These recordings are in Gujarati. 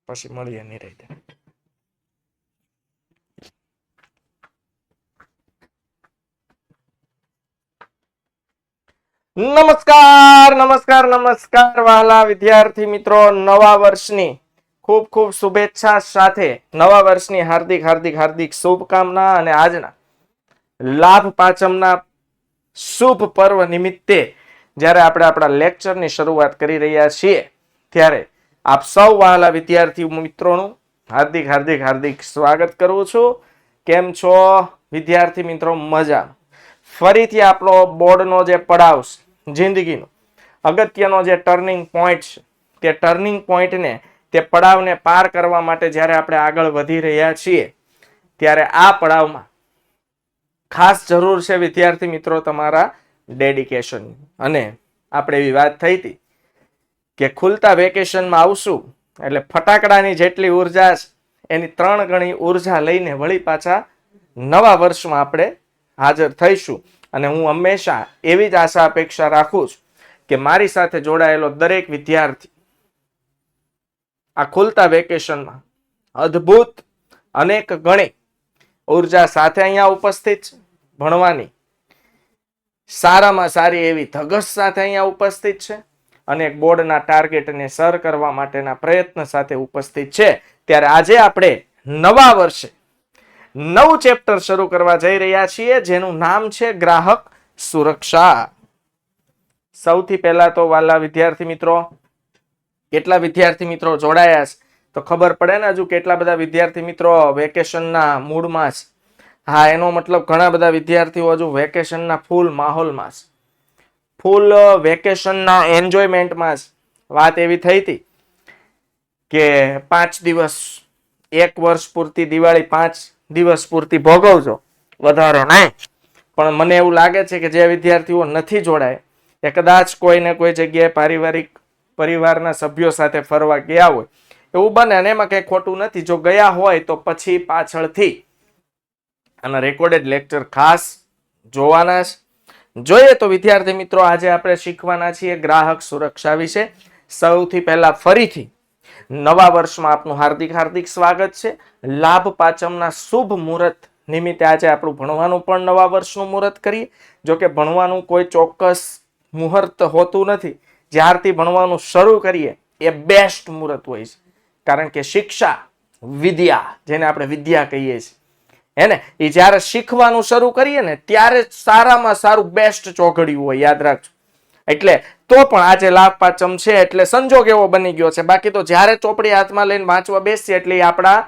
પછી મળીએ નિરાંતે. નમસ્કાર નમસ્કાર નમસ્કાર વહાલા વિદ્યાર્થી મિત્રો, નવા વર્ષની ખૂબ ખૂબ શુભેચ્છા સાથે નવા વર્ષની હાર્દિક હાર્દિક હાર્દિક શુભકામના. અને આજના લાભ પાંચમના શુભ પર્વ નિમિત્તે જ્યારે આપણે આપણા લેક્ચરની શરૂઆત કરી રહ્યા છીએ ત્યારે આપ સૌ વહાલા વિદ્યાર્થી મિત્રોનું હાર્દિક હાર્દિક હાર્દિક સ્વાગત કરું છું. કેમ છો વિદ્યાર્થી મિત્રો? મજા. ફરીથી આપણો બોર્ડનો જે પડાવ છે, જિંદગીનો અગત્યનો જે ટર્નિંગ પોઈન્ટ છે, તે ટર્નિંગ પોઈન્ટને, તે પડાવને પાર કરવા માટે જ્યારે આપણે આગળ વધી રહ્યા છીએ ત્યારે આ પડાવમાં ખાસ જરૂર છે વિદ્યાર્થી મિત્રો તમારા ડેડિકેશન. અને આપણે એવી વાત થઈ હતી કે ખુલતા વેકેશનમાં આવશું એટલે ફટાકડાની જેટલી ઉર્જા છે એની 3 ગણી ઉર્જા લઈને વળી પાછા નવા વર્ષમાં આપણે હાજર થઈશું. અને હું હંમેશા એવી જ આશા અપેક્ષા રાખું છું કે મારી સાથે જોડાયેલો દરેક વિદ્યાર્થી આ ખુલતા વેકેશનમાં અદ્ભુત અનેક ગણી ઉર્જા સાથે અહીંયા ઉપસ્થિત છે, ભણવાની સારામાં સારી એવી ધગશ સાથે અહીંયા ઉપસ્થિત છે અને બોર્ડના ટાર્ગેટને સર કરવા માટેના પ્રયત્ન સાથે ઉપસ્થિત છે. ત્યારે આજે આપણે નવા વર્ષે નવું ચેપ્ટર શરૂ કરવા જઈ રહ્યા છીએ જેનું નામ છે ગ્રાહક સુરક્ષા. સૌથી પહેલા તો વાલા વિદ્યાર્થી મિત્રો, કેટલા વિદ્યાર્થી મિત્રો જોડાયા છે તો ખબર પડે ને હજુ કેટલા બધા વિદ્યાર્થી મિત્રો વેકેશનના મૂડમાં છે. હા, એનો મતલબ ઘણા બધા વિદ્યાર્થીઓ હજુ વેકેશનના ફૂલ માહોલમાં છે, ફૂલ વેકેશનના એન્જોયમેન્ટમાં છે. વાત એવી થઈ હતી કે 5 દિવસ, 1 વર્ષ પૂરતી દિવાળી 5 દિવસ પૂરતી ભોગવજો, વધારે નહીં. પણ મને એવું લાગે છે કે જે વિદ્યાર્થીઓ નથી જોડાય એ કદાચ કોઈ ને કોઈ જગ્યાએ પરિવારના સભ્યો સાથે ફરવા ગયા હોય એવું બને. અને એમાં કઈ ખોટું નથી જો ગયા હોય તો પછી પાછળથી આના રેકોર્ડેડ લેક્ચર ખાસ જોવાના છે. જોઈએ તો વિદ્યાર્થી મિત્રો આજે આપણે શીખવાના છીએ ગ્રાહક સુરક્ષા વિશે. સૌથી પહેલા ફરીથી નવા વર્ષમાં આપનું હાર્દિક હાર્દિક સ્વાગત છે. લાભ પાંચમના શુભ મુહૂર્ત નિમિત્તે આજે આપણું ભણવાનું પણ નવા વર્ષનું મુહૂર્ત કરીએ. જો કે ભણવાનું કોઈ ચોક્કસ મુહૂર્ત હોતું નથી. જ્યારથી ભણવાનું શરૂ કરીએ એ બેસ્ટ મુહૂર્ત હોય છે. કારણ કે શિક્ષા વિદ્યા, જેને આપણે વિદ્યા કહીએ છીએ, એને એ જ્યારે શીખવાનું શરૂ કરીએ ને ત્યારે સારામાં સારું બેસ્ટ ચોઘડિયું હોય, યાદ રાખજો. એટલે તો પણ આજે લાભ પાંચમ છે એટલે સંજોગ એવો બની ગયો છે. બાકી તો જ્યારે ચોપડી હાથમાં લઈને વાંચવા બેસીએ એટલે આપણા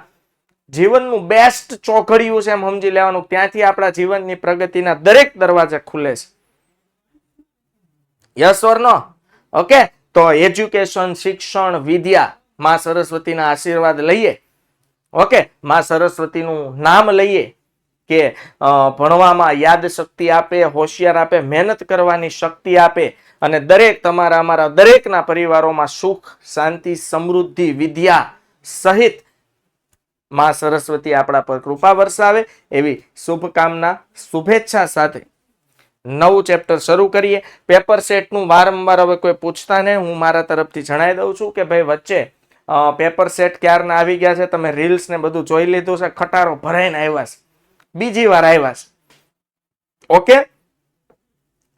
જીવનનું બેસ્ટ ચોઘડિયું છે એમ સમજી લેવાનું. ત્યાંથી આપણા જીવનની પ્રગતિના દરેક દરવાજા ખુલે છે. Yes or no? ઓકે, તો એજ્યુકેશન, શિક્ષણ, વિદ્યા, માં સરસ્વતીના આશીર્વાદ લઈએ. ઓકે, માં સરસ્વતીનું નામ લઈએ કે ભણવામાં યાદ શક્તિ આપે, હોશિયાર આપે, મહેનત કરવાની શક્તિ આપે અને દરેક તમારા અમારા દરેકના પરિવારોમાં સુખ, શાંતિ, સમૃદ્ધિ, વિદ્યા સહિત માં સરસ્વતી આપણા પર કૃપા વરસાવે એવી શુભકામના, શુભેચ્છા સાથે નવું ચેપ્ટર શરૂ કરીએ. પેપર સેટનું વારંવાર હવે કોઈ પૂછતા નહીં, હું મારા તરફથી જણાવી દઉં છું કે ભાઈ વચ્ચે પેપર સેટ ક્યારના આવી ગયા છે, તમે રીલ્સ ને બધું જોઈ લીધું છે, ખટારો ભરાઈને આવ્યા છે, બીજી વાર આવ્યા છે. ઓકે,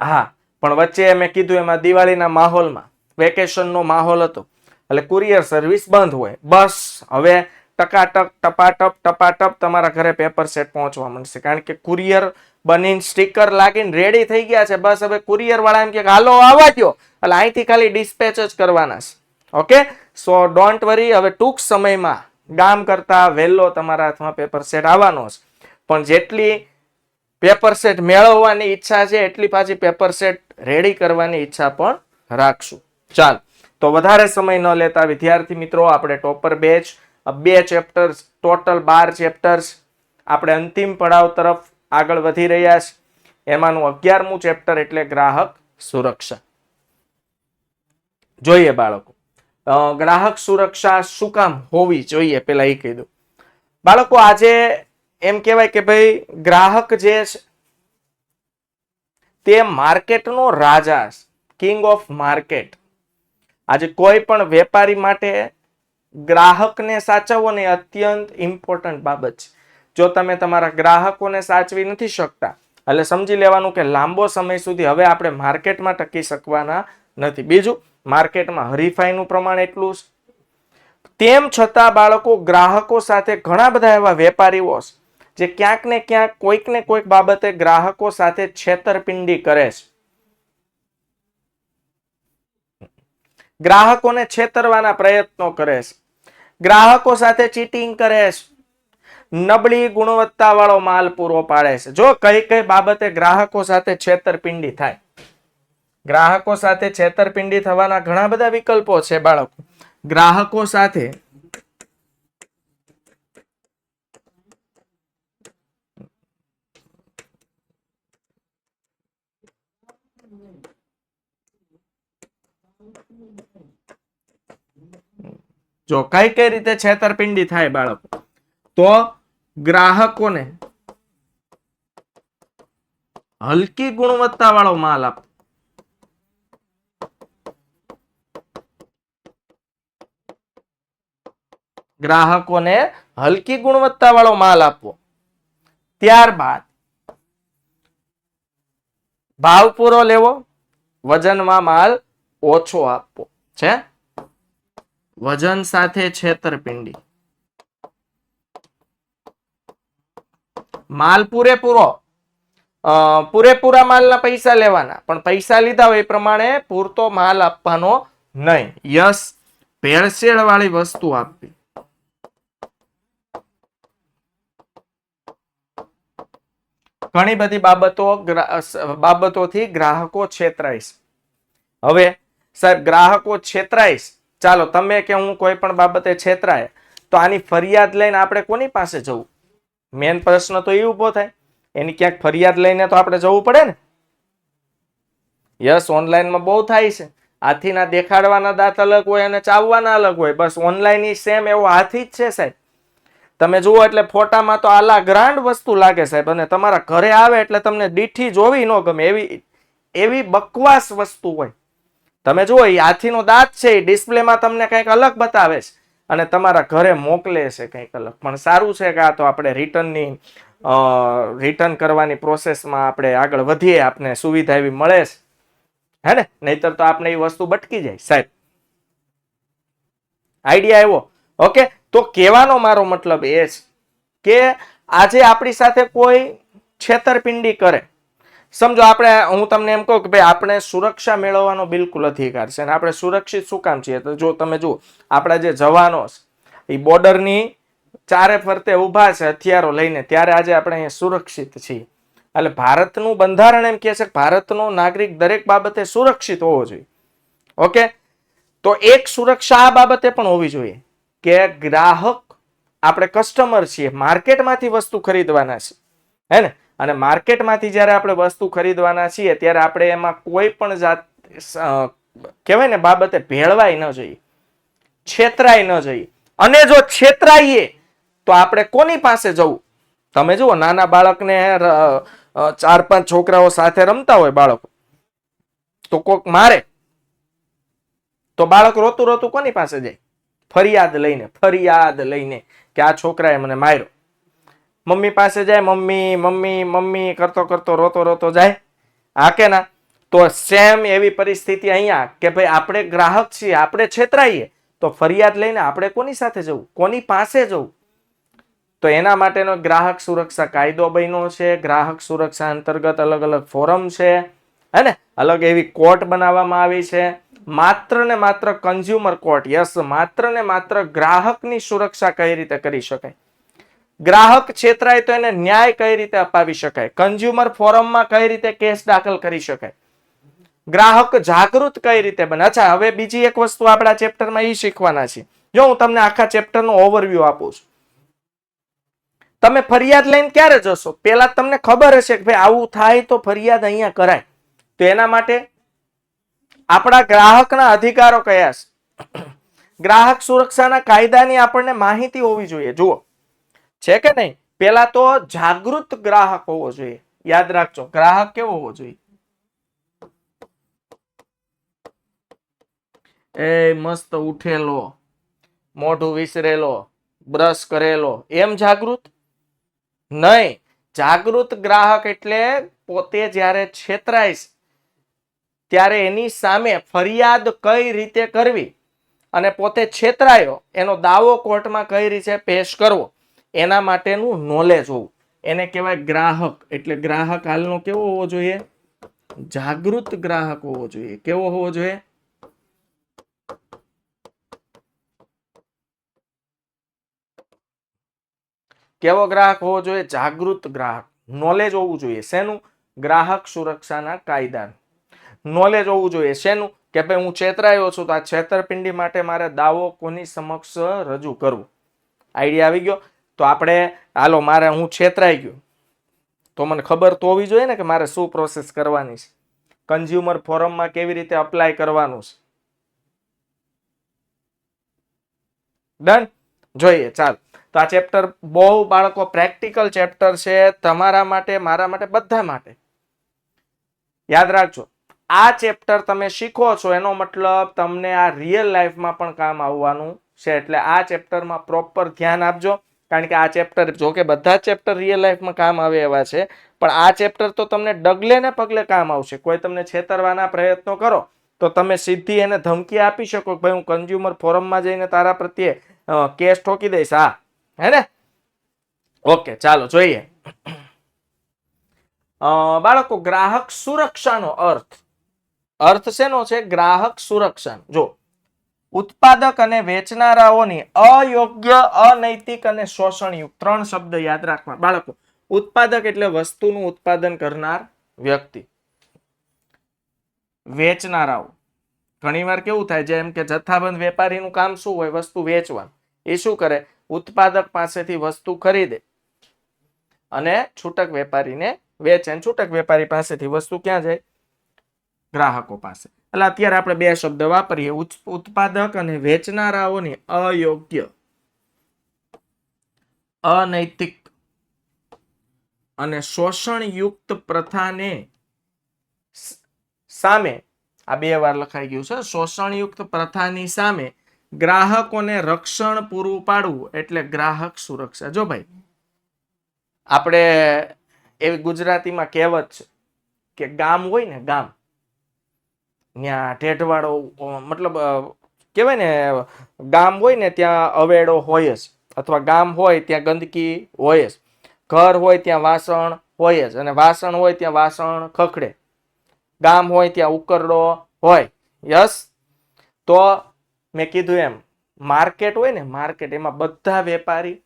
હા, પણ વચ્ચે મેં કીધું એમાં દિવાળીના માહોલમાં વેકેશનનો માહોલ હતો એટલે કુરિયર સર્વિસ બંધ હોય. બસ હવે ટકાટક ટપાટપ ટપાટપ તમારા ઘરે પેપર સેટ પહોંચવા મળશે. કારણ કે કુરિયર બનીને સ્ટીકર લાગીને રેડી થઈ ગયા છે. બસ હવે કુરિયર વાળા એમ કે હાલો આવવા દો, એટલે અહીંથી ખાલી ડિસ્પેચ જ કરવાના છે. ઓકે, સો ડોન્ટ વરી, હવે ટૂંક સમયમાં ગામ કરતા વહેલો તમારા હાથમાં પેપર સેટ આવવાનો છે. પણ જેટલી પેપર સેટ મેળવવાની ઈચ્છા છે એટલી પાછી પેપર સેટ રેડી કરવાની ઈચ્છા પણ રાખશું. ચાલ, તો વધારે સમય ન લેતા વિદ્યાર્થી મિત્રો, આપણે topper batch 2 chapters, total 12 chapters આપણે અંતિમ પડાવ તરફ આગળ વધી રહ્યા છે. એમાંનું 11મું ચેપ્ટર એટલે ગ્રાહક સુરક્ષા. જોઈએ બાળકો, ગ્રાહક સુરક્ષા શું કામ હોવી જોઈએ પેલા એ કહી દઉં. બાળકો, આજે એમ કહેવાય કે ભાઈ ગ્રાહક જે છે તે માર્કેટનો રાજા છે, કિંગ ઓફ માર્કેટ. આજે કોઈ પણ વેપારી માટે ગ્રાહકને સાચવવો ને અત્યંત ઇમ્પોર્ટન્ટ બાબત છે. જો તમે તમારા ગ્રાહકોને સાચવી નથી શકતા એટલે સમજી લેવાનું કે લાંબો સમય સુધી હવે આપણે માર્કેટમાં ટકી શકવાના નથી. બીજું, માર્કેટમાં હરીફાઈનું પ્રમાણ એટલું છે. તેમ છતાં બાળકો ગ્રાહકો સાથે ઘણા બધા એવા વેપારીઓ છે જે ક્યાંક ને ક્યાંક કોઈક ને કોઈક બાબતે ગ્રાહકો સાથે છેતરપિંડી કરે છે. ગ્રાહકોને છેતરવાના પ્રયત્નો કરે છે. ગ્રાહકો સાથે ચીટિંગ કરે છે. નબળી ગુણવત્તા વાળો માલ પૂરો પાડે છે. જો કઈ કઈ બાબતે ગ્રાહકો સાથે છેતરપિંડી થાય. ગ્રાહકો સાથે છેતરપિંડી થવાના ઘણા બધા વિકલ્પો છે બાળકો. ગ્રાહકો સાથે જો કઈ કઈ રીતે છેતરપિંડી થાય બાળકો, તો ગ્રાહકોને હલકી ગુણવત્તા વાળો માલ આપો. ગ્રાહકોને હલકી ગુણવત્તા વાળો માલ આપવો. ત્યારબાદ ભાવ પૂરો લેવો, વજનમાં માલ ઓછો આપવો છે. વજન સાથે છેતરપિંડી. માલ પૂરેપૂરા માલના પૈસા લેવાના, પણ પૈસા લીધા હોય એ પ્રમાણે પૂરતો માલ આપવાનો નહીં. યસ, ભેળસેળ વાળી વસ્તુ આપવી. ઘણી બધી બાબતોથી ગ્રાહકો છેતરાય છે. હવે સાહેબ ગ્રાહકો છેતરાય છે, ચાલો તમે કે હું કોઈ પણ બાબતે છેતરાય તો આની ફરિયાદ લઈને આપણે કોની પાસે જવું? મેન પ્રશ્ન તો એ ઉભો થાય. એની ક્યાંક ફરિયાદ લઈને તો આપણે જવું પડે ને. યસ, ઓનલાઈનમાં બહુ થાય છે. હાથીના દેખાડવાના દાંત અલગ હોય અને ચાવવાના અલગ હોય. બસ ઓનલાઈન સેમ એવો હાથી જ છે સાહેબ. તમે જુઓ એટલે ફોટામાં તો આલા ગ્રાન્ડ વસ્તુ લાગે સાહેબ, અને તમારા ઘરે આવે એટલે તમને દીઠી જોવી ન ગમે એવી બકવાસ વસ્તુ હોય. તમે જુઓ એ હાથીનો દાંત છે, એ ડિસ્પ્લેમાં તમને કંઈક અલગ બતાવે છે અને તમારા ઘરે મોકલે છે કંઈક અલગ. પણ સારું છે કે આ તો આપણે રિટર્ન કરવાની પ્રોસેસમાં આપણે આગળ વધીએ, આપને સુવિધા એવી મળે છે, હે ને? નહીતર તો આપણે એ વસ્તુ બટકી જાય સાહેબ. આઈડિયા આવ્યો? ઓકે, તો કહેવાનો મારો મતલબ એ છે કે આજે આપણી સાથે કોઈ છેતરપિંડી કરે, સમજો હું તમને એમ કહું કે ભાઈ આપણે સુરક્ષા મેળવવાનો બિલકુલ અધિકાર છે અને આપણે સુરક્ષિત શું કામ છીએ? તો જો તમે જુઓ, આપણા જે જવાનો છે એ બોર્ડરની ચારે ફરતે ઉભા છે હથિયારો લઈને, ત્યારે આજે આપણે અહીંયા સુરક્ષિત છીએ. એટલે ભારતનું બંધારણ એમ કહે છે કે ભારતનો નાગરિક દરેક બાબતે સુરક્ષિત હોવો જોઈએ. ઓકે, તો એક સુરક્ષા આ બાબતે પણ હોવી જોઈએ કે ગ્રાહક, આપણે કસ્ટમર છીએ, માર્કેટમાંથી વસ્તુ ખરીદવાના છે, હે ને? અને માર્કેટમાંથી જ્યારે આપણે વસ્તુ ખરીદવાના છીએ ત્યારે આપણે એમાં કોઈ પણ જાત કહેવાય ને બાબતે ભેળવાઈ ન જોઈએ, છેતરાઈ ન જોઈએ. અને જો છેતરાઈએ તો આપણે કોની પાસે જવું? તમે જુઓ, નાના બાળકને 4-5 છોકરાઓ સાથે રમતા હોય બાળકો, તો કોક મારે તો બાળક રોતું રોતું કોની પાસે જાય? ફરિયાદ લઈને કે આ છોકરાએ મને માર્યો. મમ્મી પાસે જાય, મમ્મી મમ્મી મમ્મી કરતો કરતો રોતો રોતો જાય, હા કે ના? તો સેમ એવી પરિસ્થિતિ અહીંયા કે ભાઈ આપણે ગ્રાહક છીએ, આપણે છેતરાઈએ તો ફરિયાદ લઈને આપણે કોની સાથે જવું? કોની પાસે જવું? તો એના માટેનો ગ્રાહક સુરક્ષા કાયદો બન્યો છે. ગ્રાહક સુરક્ષા અંતર્ગત અલગ અલગ ફોરમ છે, હે ને? અલગ એવી કોર્ટ બનાવવામાં આવી છે. માત્ર ને માત્ર કન્ઝ્યુમર કોર્ટ. યસ, માત્ર ને માત્ર ગ્રાહકની સુરક્ષા કઈ રીતે કરી શકાય, ગ્રાહક છેતરાય તો એને ન્યાય કઈ રીતે અપાવી શકાય, કન્ઝ્યુમર ફોરમમાં કઈ રીતે કેસ દાખલ કરી શકાય, ગ્રાહક જાગૃત કઈ રીતે બને. અચ્છા, હવે બીજી એક વસ્તુ આપણા ચેપ્ટરમાં એ શીખવાના છે. જો હું તમને આખા ચેપ્ટરનો ઓવરવ્યુ આપું છું. તમે ફરિયાદ લઈને ક્યારે જશો? પેલા તમને ખબર હશે કે ભાઈ આવું થાય તો ફરિયાદ અહીંયા કરાય. તો એના માટે આપણા ગ્રાહકના અધિકારો કયા છે? ગ્રાહક સુરક્ષાના કાયદાની આપણને માહિતી હોવી જોઈએ. જુઓ, છે કે નહીં? પેલા તો જાગૃત ગ્રાહક હોવો જોઈએ. યાદ રાખજો, ગ્રાહક કેવો હોવો જોઈએ? એ મસ્ત ઉઠેલો, મોઢું વિસરેલો, બ્રશ કરેલો, એમ જાગૃત નહીં. જાગૃત ગ્રાહક એટલે પોતે જ્યારે છેતરાય ત્યારે એની સામે ફરિયાદ કઈ રીતે કરવી અને પોતે છેતરાયો એનો દાવો કોર્ટમાં કઈ રીતે પેશ કરવો એના માટેનું નોલેજ હોવું એને કહેવાય ગ્રાહક. એટલે ગ્રાહક હાલનો કેવો હોવો જોઈએ? જાગૃત ગ્રાહક હોવો જોઈએ. કેવો હોવો જોઈએ? કેવો ગ્રાહક હોવો જોઈએ? જાગૃત ગ્રાહક. નોલેજ હોવું જોઈએ શેનું? ગ્રાહક સુરક્ષાના કાયદાનું નોલેજ હોવું જોઈએ. શેનું? કે ભાઈ હું છેતરાયો છું તો આ છેતરપિંડી માટે મારે દાવો કોની સમક્ષ રજૂ કરવો. આઈડિયા આવી ગયો? તો આપણે હાલો મારે હું છેતરાઈ ગયો તો મને ખબર તો હોવી જોઈએ ને કે મારે શું પ્રોસેસ કરવાની છે, કન્ઝ્યુમર ફોરમમાં કેવી રીતે અપ્લાય કરવાનું છે. ડન. જોઈએ ચાલ. તો આ ચેપ્ટર બહુ બાળકો પ્રેક્ટિકલ ચેપ્ટર છે તમારા માટે, મારા માટે, બધા માટે. યાદ રાખજો આ ચેપ્ટર તમે શીખો છો એનો મતલબ તમને આ રિયલ લાઈફમાં પણ કામ આવવાનું છે. એટલે આ ચેપ્ટરમાં પ્રોપર ધ્યાન આપજો કારણ કે આ ચેપ્ટર જો કે બધા ચેપ્ટર રિયલ લાઈફમાં કામ આવે એવા છે પણ આ ચેપ્ટર તો તમને ડગલે ને પગલે કામ આવશે. કોઈ તમને છેતરવાના પ્રયત્નો કરો તો તમે સીધી એને ધમકી આપી શકો કે ભાઈ હું કન્ઝ્યુમર ફોરમમાં જઈને તારા પ્રત્યે કેસ ઠોકી દઈશ. હા હે ને? ઓકે ચાલો જોઈએ. બાળકો ગ્રાહક સુરક્ષાનો અર્થ શેનો છે? ગ્રાહક સુરક્ષા. જો ઉત્પાદક અને વેચનારાઓની અયોગ્ય, અનૈતિક અને શોષણયુક્ત 3 શબ્દ યાદ રાખવા બાળકો. ઉત્પાદક એટલે વસ્તુનું ઉત્પાદન કરનાર વ્યક્તિ. વેચનારાઓ ઘણીવાર કેવું થાય જેમ કે જથ્થાબંધ વેપારીનું કામ શું હોય? વસ્તુ વેચવાનું. એ શું કરે? ઉત્પાદક પાસેથી વસ્તુ ખરીદે અને છૂટક વેપારીને વેચે. છૂટક વેપારી પાસેથી વસ્તુ ક્યાં જાય? ગ્રાહકો પાસે. એટલે અત્યારે આપણે 2 શબ્દ વાપરીએ, ઉત્પાદક અને વેચનારાઓની અયોગ્ય, અનૈતિક અને શોષણયુક્ત પ્રથાને સામે, આ 2 વાર લખાઈ ગયું છે, શોષણયુક્ત પ્રથાની સામે ગ્રાહકોને રક્ષણ પૂરું પાડવું એટલે ગ્રાહક સુરક્ષા. જો ભાઈ આપણે એવી ગુજરાતીમાં કહેવત છે કે ગામ હોય ને, ગામ ત્યાં ઢેઢવાળો મતલબ કહેવાય ને, ગામ હોય ને ત્યાં અવેડો હોય જ, અથવા ગામ હોય ત્યાં ગંદકી હોય જ, ઘર હોય ત્યાં વાસણ હોય જ, અને વાસણ હોય ત્યાં વાસણ ખખડે, ગામ હોય ત્યાં ઉકરડો હોય. યસ. તો મેં કીધું એમ માર્કેટ હોય ને, માર્કેટ એમાં બધા વેપારી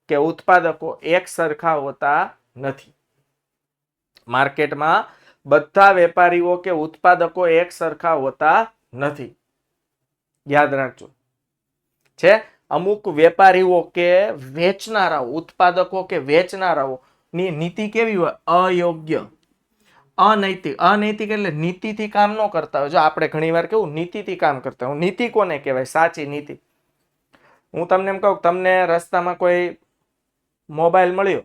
કે ઉત્પાદકો એક સરખા હોતા નથી. માર્કેટમાં બધા વેપારીઓ કે ઉત્પાદકો એક સરખા હોતા નથી. યાદ રાખજો. છે અમુક વેપારીઓ કે વેચનારાઓ, ઉત્પાદકો કે વેચનારાઓ ની નીતિ કેવી હોય? અયોગ્ય, અનૈતિક. અનૈતિક એટલે નીતિથી કામ ન કરતા હોય. જો આપણે ઘણીવાર કેવું નીતિથી કામ કરતા હોય. નીતિ કોને કહેવાય? સાચી નીતિ. હું તમને એમ કહું તમને રસ્તામાં કોઈ મોબાઈલ મળ્યો,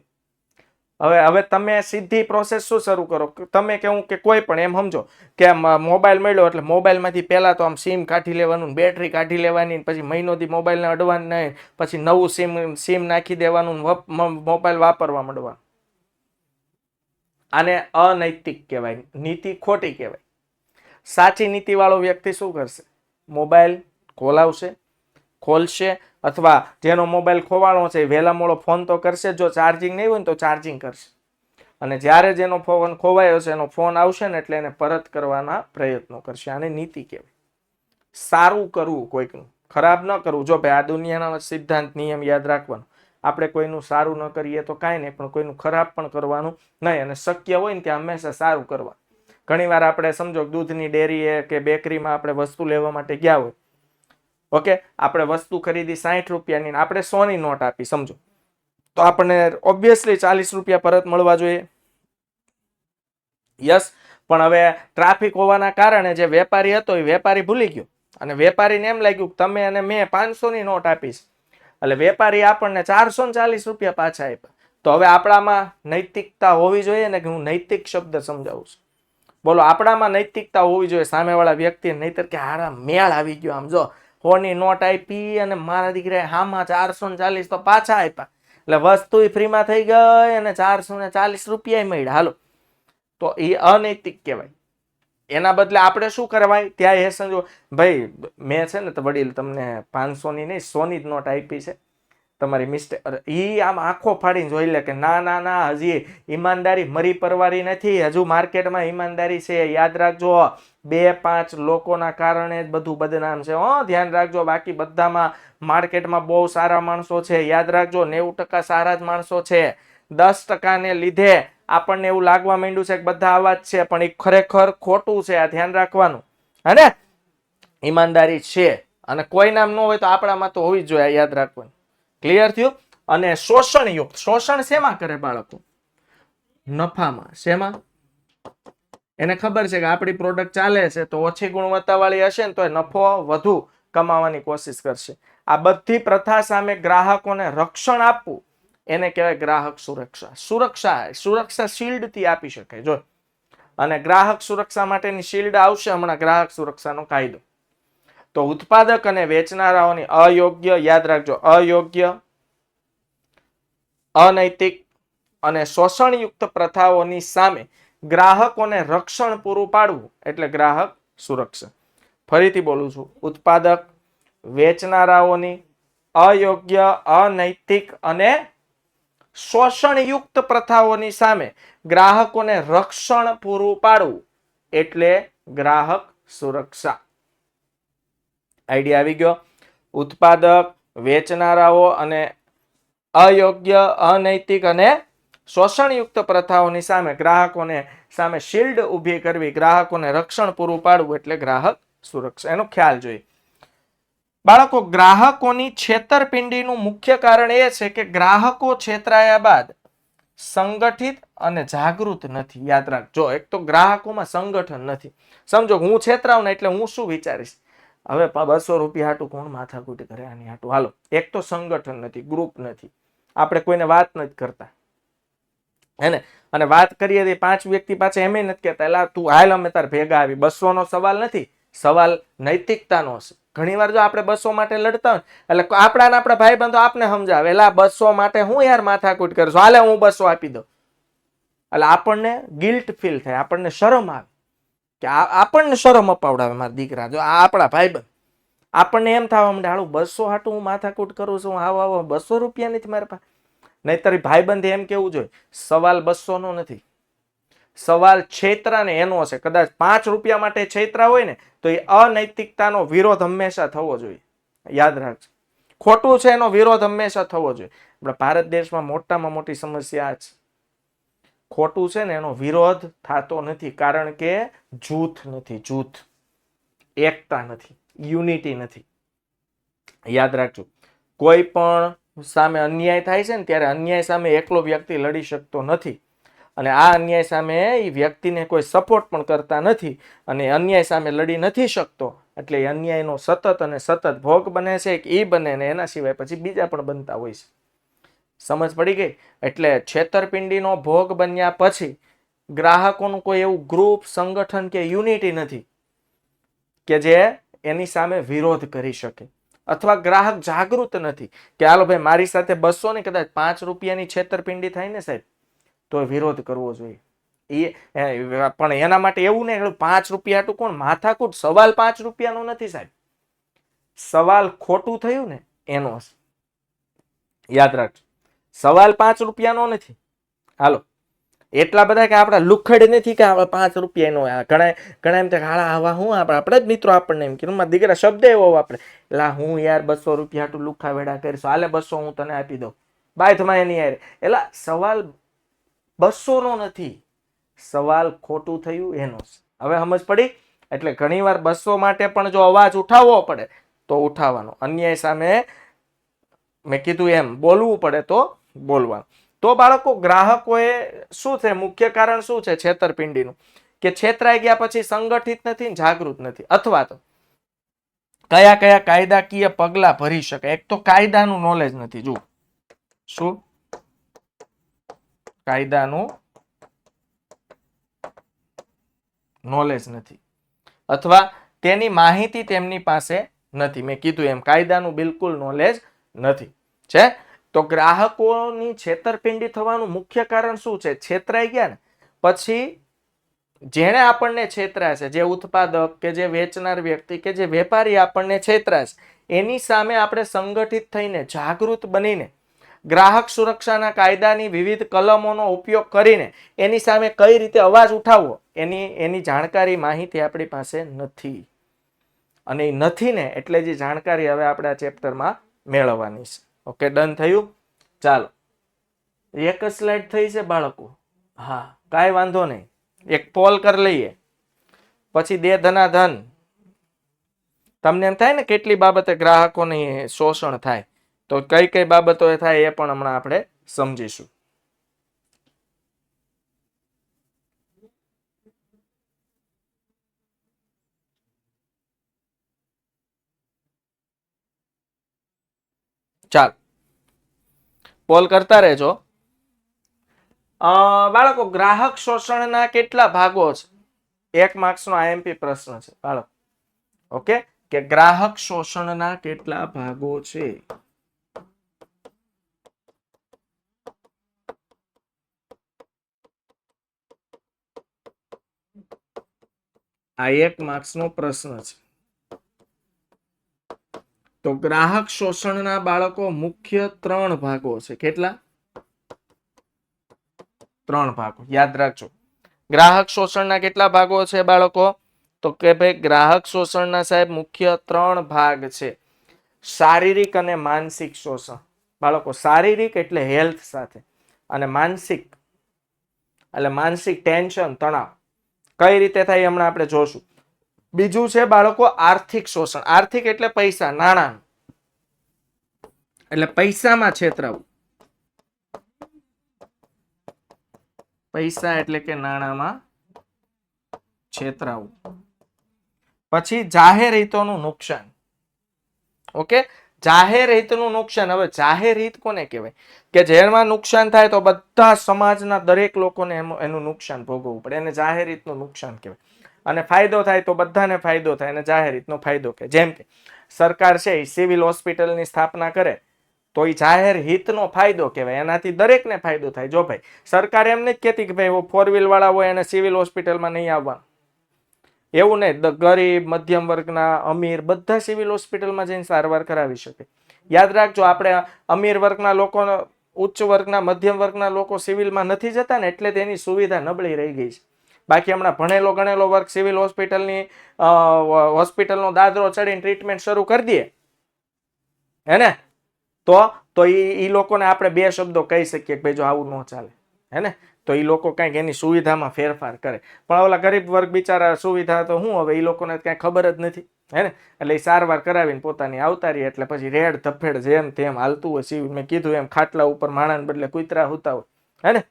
હવે તમે સીધી પ્રોસેસ શું શરૂ કરો? તમે કેવું કે કોઈ પણ એમ સમજો કે મોબાઈલ મળ્યો એટલે મોબાઈલમાંથી પહેલા તો આમ સિમ કાઢી લેવાનું, બેટરી કાઢી લેવાની, પછી મહિનોથી મોબાઈલને અડવાનું નહીં, પછી નવું સિમ નાખી દેવાનું, મોબાઈલ વાપરવા માંડવાનું. આને અનૈતિક કહેવાય, નીતિ ખોટી કહેવાય. સાચી નીતિવાળો વ્યક્તિ શું કરશે? મોબાઈલ ખોલશે અથવા જેનો મોબાઈલ ખોવાણો છે વહેલા મોડો ફોન તો કરશે. જો ચાર્જિંગ નહીં હોય ને તો ચાર્જિંગ કરશે, અને જ્યારે જેનો ફોન ખોવાયો છે એનો ફોન આવશે ને એટલે એને પરત કરવાના પ્રયત્નો કરશે. આને નીતિ કહેવાય. સારું કરવું કોઈકનું, ખરાબ ન કરવું. જો ભાઈ આ દુનિયાના સિદ્ધાંત નિયમ યાદ રાખવાનો, આપણે કોઈનું સારું ન કરીએ તો કાંઈ નહીં, પણ કોઈનું ખરાબ પણ કરવાનું નહીં, અને શક્ય હોય ને ત્યાં હંમેશા સારું કરવા. ઘણીવાર આપણે સમજો દૂધની ડેરીએ કે બેકરીમાં આપણે વસ્તુ લેવા માટે ગયા હોય, ઓકે, આપણે વસ્તુ ખરીદી 60 રૂપિયાની, આપણે 100 ની નોટ આપી સમજો, તો આપણને ઓબ્વિયસલી 40 રૂપિયા પરત મળવા જોઈએ. યસ. પણ હવે ટ્રાફિક હોવાના કારણે જે વેપારી હતો એ વેપારી ભૂલી ગયો, અને વેપારીને એમ લાગ્યું કે તમે અને મેં 500 ની નોટ આપીશ, એટલે વેપારી આપણને 440 રૂપિયા પાછા આપ્યા. તો હવે આપણામાં નૈતિકતા હોવી જોઈએ ને, કે હું નૈતિક શબ્દ સમજાવું છું. બોલો, આપણામાં નૈતિકતા હોવી જોઈએ સામેવાળા વ્યક્તિ, નહીતર કે હારા મેળ આવી ગયો, આમ જો 100ની નોટ આપી અને મારા દીકરાએ હામાં 440 તો પાછા આપ્યા, એટલે વસ્તુ ફ્રીમાં થઈ ગઈ અને 440 રૂપિયા મળ્યા. હાલો, તો એ અનૈતિક કહેવાય. એના બદલે આપણે શું કરવાય, ત્યાં એ સમજો ભાઈ મેં છે ને તો વડીલ તમને 500ની નહીં 100ની જ નોટ આપી છે, તમારી મિસ્ટેક. ઈ આમ આંખો ફાડીને જોઈ લે કે ના ના ના, હજી ઈમાનદારી મરી પરવારી નથી, હજુ માર્કેટમાં ઈમાનદારી છે. યાદ રાખજો, 2-5 લોકોના કારણે જ બધું બદનામ છે. ધ્યાન રાખજો, બાકી બધામાં માર્કેટમાં બહુ સારા માણસો છે. યાદ રાખજો, 90% સારા જ માણસો છે. 10%ને લીધે આપણને એવું લાગવા માંડ્યું છે કે બધા આવા જ છે, પણ એ ખરેખર ખોટું છે. આ ધ્યાન રાખવાનું. હે, ઈમાનદારી છે અને કોઈ નામ ન હોય તો આપણામાં તો હોવી જ જોઈએ. યાદ રાખવાનું. ક્લિયર થયું? અને શોષણયુક્ત, શોષણ શેમાં કરે બાળકો? નફામાં. શેમાં? એને ખબર છે કે આપણી પ્રોડક્ટ ચાલે છે તો ઓછી ગુણવત્તા વાળી હશે ને તો એ નફો વધુ કમાવાની કોશિશ કરશે. આ બધી પ્રથા સામે ગ્રાહકોને રક્ષણ આપવું એને કહેવાય ગ્રાહક સુરક્ષા. સુરક્ષા શિલ્ડ થી આપી શકાય. જો, અને ગ્રાહક સુરક્ષા માટેની શિલ્ડ આવશે હમણાં, ગ્રાહક સુરક્ષાનો કાયદો. તો ઉત્પાદક અને વેચનારાઓની અયોગ્ય, યાદ રાખજો, અયોગ્ય, અનૈતિક અને શોષણયુક્ત પ્રથાઓની સામે ગ્રાહકોને રક્ષણ પૂરું પાડવું એટલે ગ્રાહક સુરક્ષા. ફરીથી બોલું છું, ઉત્પાદક, વેચનારાઓની અયોગ્ય, અનૈતિક અને શોષણયુક્ત પ્રથાઓની સામે ગ્રાહકોને રક્ષણ પૂરું પાડવું એટલે ગ્રાહક સુરક્ષા. આઈડિયા આવી ગયો? ઉત્પાદક, વેચનારાઓ અને અયોગ્ય, અનૈતિક અને શોષણયુક્ત પ્રથાઓની સામે ગ્રાહકોને સામે શિલ્ડ ઊભી કરવી, ગ્રાહકોને રક્ષણ પૂરું પાડવું એટલે ગ્રાહક સુરક્ષા. એનો ખ્યાલ જોઈએ. બાળકો, ગ્રાહકોની છેતરપિંડીનું મુખ્ય કારણ એ છે કે ગ્રાહકો છેતરાયા બાદ સંગઠિત અને જાગૃત નથી. યાદ રાખજો, એક તો ગ્રાહકોમાં સંગઠન નથી. સમજો, હું છેતરાવ ને એટલે હું શું વિચારીશ, હવે 200 રૂપિયા હાટું કોણ માથાકૂટ કરે આની હાટું. હાલો, એક તો સંગઠન નથી, ગ્રુપ નથી, આપણે કોઈને વાત નથી કરતા, હેને? અને વાત કરીએ તો 5 વ્યક્તિ પાછા એમ નથી કહેતા એલા તું હાલ અમે તાર ભેગા આવી. 200 નો સવાલ નથી, સવાલ નૈતિકતાનો છે. ઘણી વાર જો આપણે 200 માટે લડતા હોય એટલે આપણા ભાઈ બંધો આપને સમજાવે એલા 200 માટે હું યાર માથાકૂટ કરશો, હાલે હું 200 આપી દઉં. એટલે આપણને ગિલ્ટ ફીલ થાય, આપણને શરમ આવે કે આપણને શરમ અપાવડાવે મારા દીકરા. જો આ આપણા ભાઈ બંધ, આપણને એમ થવા માંડે હાલું 200 હાટું હું માથાકૂટ કરું છું, આવો 200 રૂપિયા નથી મારા પાસે. નહીતર ભાઈબંધ એમ કેવું જોઈએ, સવાલ 200 નો નથી, સવાલ છેતરા ને એનો છે. કદાચ 5 રૂપિયા માટે છેતરા હોય ને તો એ અનૈતિકતાનો વિરોધ હંમેશા થવો જોઈએ. યાદ રાખજો, ખોટું છે એનો વિરોધ હંમેશા થવો જોઈએ. આપણા ભારત દેશમાં મોટામાં મોટી સમસ્યા છે, ખોટું છે ને એનો વિરોધ થતો નથી, કારણ કે જૂથ નથી, જૂથ, એકતા નથી, યુનિટી નથી. યાદ રાખજો, કોઈ પણ સામે અન્યાય થાય છે ને ત્યારે અન્યાય સામે એકલો વ્યક્તિ લડી શકતો નથી, અને આ અન્યાય સામે એ વ્યક્તિને કોઈ સપોર્ટ પણ કરતા નથી, અને અન્યાય સામે લડી નથી શકતો, એટલે અન્યાયનો સતત અને સતત ભોગ બને છે. એ બને ને એના સિવાય પછી બીજા પણ બનતા હોય છે. સમજ પડી ગઈ? એટલે છેતરપિંડીનો ભોગ બન્યા પછી ગ્રાહકોનું કોઈ એવું ગ્રુપ, સંગઠન કે યુનિટી નથી કે જે એની સામે વિરોધ કરી શકે, અથવા ગ્રાહક જાગૃત નથી કે હાલો ભાઈ મારી સાથે 200 ને કદાચ 5 રૂપિયાની છેતરપિંડી થાય ને સાહેબ તો વિરોધ કરવો જોઈએ. પણ એના માટે એવું ને 5 રૂપિયા હાટું કોણ માથાકૂટ. સવાલ 5 રૂપિયાનો નથી સાહેબ, સવાલ ખોટું થયું ને એનો. યાદ રાખજો, સવાલ 5 રૂપિયાનો નથી. હાલો, એટલા બધા કે આપડા લુખડ નથી કે 5 રૂપિયાનો. ઘણા એમ હાલા આવા હું આપણે જ મિત્રો આપણને એમ કીધું મારા દીકરા શબ્દ એવો આપણે એટલે હું યાર 200 રૂપિયા હાટું લુખા વેડા કરીશ, હાલે 200 હું તને આપી દઉં, બાય તમારે એની યાર. એટલે સવાલ 200 નો નથી, સવાલ ખોટું થયું એનો. હવે સમજ પડી? એટલે ઘણી વાર 200 માટે પણ જો અવાજ ઉઠાવવો પડે તો ઉઠાવવાનો, અન્યાય સામે મેં કીધું એમ બોલવું પડે તો બોલવાનું. તો બાળકો, ગ્રાહકોએ શું છે, મુખ્ય કારણ શું છે છેતરપિંડીનું? કે છેતરાઈ ગયા પછી સંગઠિત નથી, જાગૃત નથી, અથવા તો કયા કયા કાયદાકીય પગલા ભરી શકે. એક તો કાયદાનું નોલેજ નથી. જુઓ, શું કાયદાનું નોલેજ નથી, અથવા તેની માહિતી તેમની પાસે નથી. મેં કીધું એમ કાયદાનું બિલકુલ નોલેજ નથી. છે તો ગ્રાહકોની છેતરપિંડી થવાનું મુખ્ય કારણ શું છે? છેતરાઈ ગયા ને પછી જેણે આપણને છેતરા છે, જે ઉત્પાદક કે જે વેચનાર વ્યક્તિ કે જે વેપારી આપણને છેતરા છે, એની સામે આપણે સંગઠિત થઈને જાગૃત બનીને ગ્રાહક સુરક્ષાના કાયદાની વિવિધ કલમોનો ઉપયોગ કરીને એની સામે કઈ રીતે અવાજ ઉઠાવવો એની જાણકારી માહિતી આપણી પાસે નથી. અને એ નથી ને એટલે જે જાણકારી હવે આપણે આ ચેપ્ટરમાં મેળવવાની છે. ઓકે, ડન થયું? ચાલો, એક જ સ્લાઇડ થઈ છે બાળકો? હા, કાંઈ વાંધો નહીં. એક પોલ કરી લઈએ પછી દે ધનાધન. તમને એમ થાય ને કેટલી બાબતે ગ્રાહકોની શોષણ થાય, તો કઈ કઈ બાબતો થાય એ પણ હમણાં આપણે સમજીશું. ચાલ, પોલ કરતા રહેજો. બાળકો, ગ્રાહક શોષણના કેટલા ભાગો છે? 1 માર્ક્સનો આઈએમપી પ્રશ્ન છે બાળકો. ઓકે, કે ગ્રાહક શોષણના કેટલા ભાગો છે? આ 1 માર્ક્સનો પ્રશ્ન છે. તો ગ્રાહક શોષણના બાળકો મુખ્ય 3 ભાગો છે. કેટલા? 3 ભાગો યાદ રાખજો. ગ્રાહક શોષણના કેટલા ભાગો છે બાળકો? તો કે ભાઈ ગ્રાહક શોષણના સાહેબ મુખ્ય 3 ભાગ છે. શારીરિક અને માનસિક શોષણ. બાળકો, શારીરિક એટલે હેલ્થ સાથે, અને માનસિક એટલે માનસિક ટેન્શન, તણાવ. કઈ રીતે થાય હમણાં આપણે જોશું. બીજું છે બાળકો આર્થિક શોષણ. આર્થિક એટલે પૈસા, નાણાં, એટલે પૈસામાં છેતરાવું. પૈસા એટલે કે નાણાંમાં છેતરાવું. પછી જાહેર હિતોનું નુકસાન. ઓકે, જાહેર હિતનું નુકસાન. હવે જાહેર હિત કોને કહેવાય? કે જેમાં નુકસાન થાય તો બધા સમાજના દરેક લોકોને એનું નુકસાન ભોગવવું પડે, એને જાહેર હિતનું નુકસાન કહેવાય. અને ફાયદો થાય તો બધાને ફાયદો થાય, અને જાહેર હિતનો ફાયદો કે જેમ કે સરકાર છે એ સિવિલ હોસ્પિટલની સ્થાપના કરે તો એ જાહેર હિતનો ફાયદો કહેવાય, એનાથી દરેકને ફાયદો થાય. જો ભાઈ સરકાર એમ નથી કહેતી કે ભાઈ 4 વ્હીલ વાળા હોય એને સિવિલ હોસ્પિટલમાં નહીં આવવાનું, એવું નહીં. ગરીબ, મધ્યમ વર્ગના, અમીર બધા સિવિલ હોસ્પિટલમાં જઈને સારવાર કરાવી શકે. યાદ રાખજો, આપણે અમીર વર્ગના લોકો, ઉચ્ચ વર્ગના, મધ્યમ વર્ગના લોકો સિવિલમાં નથી જતા ને એટલે તેની સુવિધા નબળી રહી ગઈ છે. બાકી હમણાં ભણેલો ગણેલો વર્ગ સિવિલ હોસ્પિટલનો દાદરો ચડીને ટ્રીટમેન્ટ શરૂ કરી દે હે ને, તો એ લોકોને આપણે 2 શબ્દો કહી શકીએ કે ભાઈ જો આવું ન ચાલે, હે ને. તો એ લોકો કંઈક એની સુવિધામાં ફેરફાર કરે. પણ ઓલા ગરીબ વર્ગ બિચારા સુવિધા તો શું હવે એ લોકોને કઈ ખબર જ નથી, હે ને. એટલે એ સારવાર કરાવીને પોતાની આવતા રહી, એટલે પછી રેડ ધફેડ જેમ તેમ હાલતું હોય. સિવિલ મેં કીધું એમ ખાટલા ઉપર માણાને બદલે કૂતરા હોતા હોય, હે ને.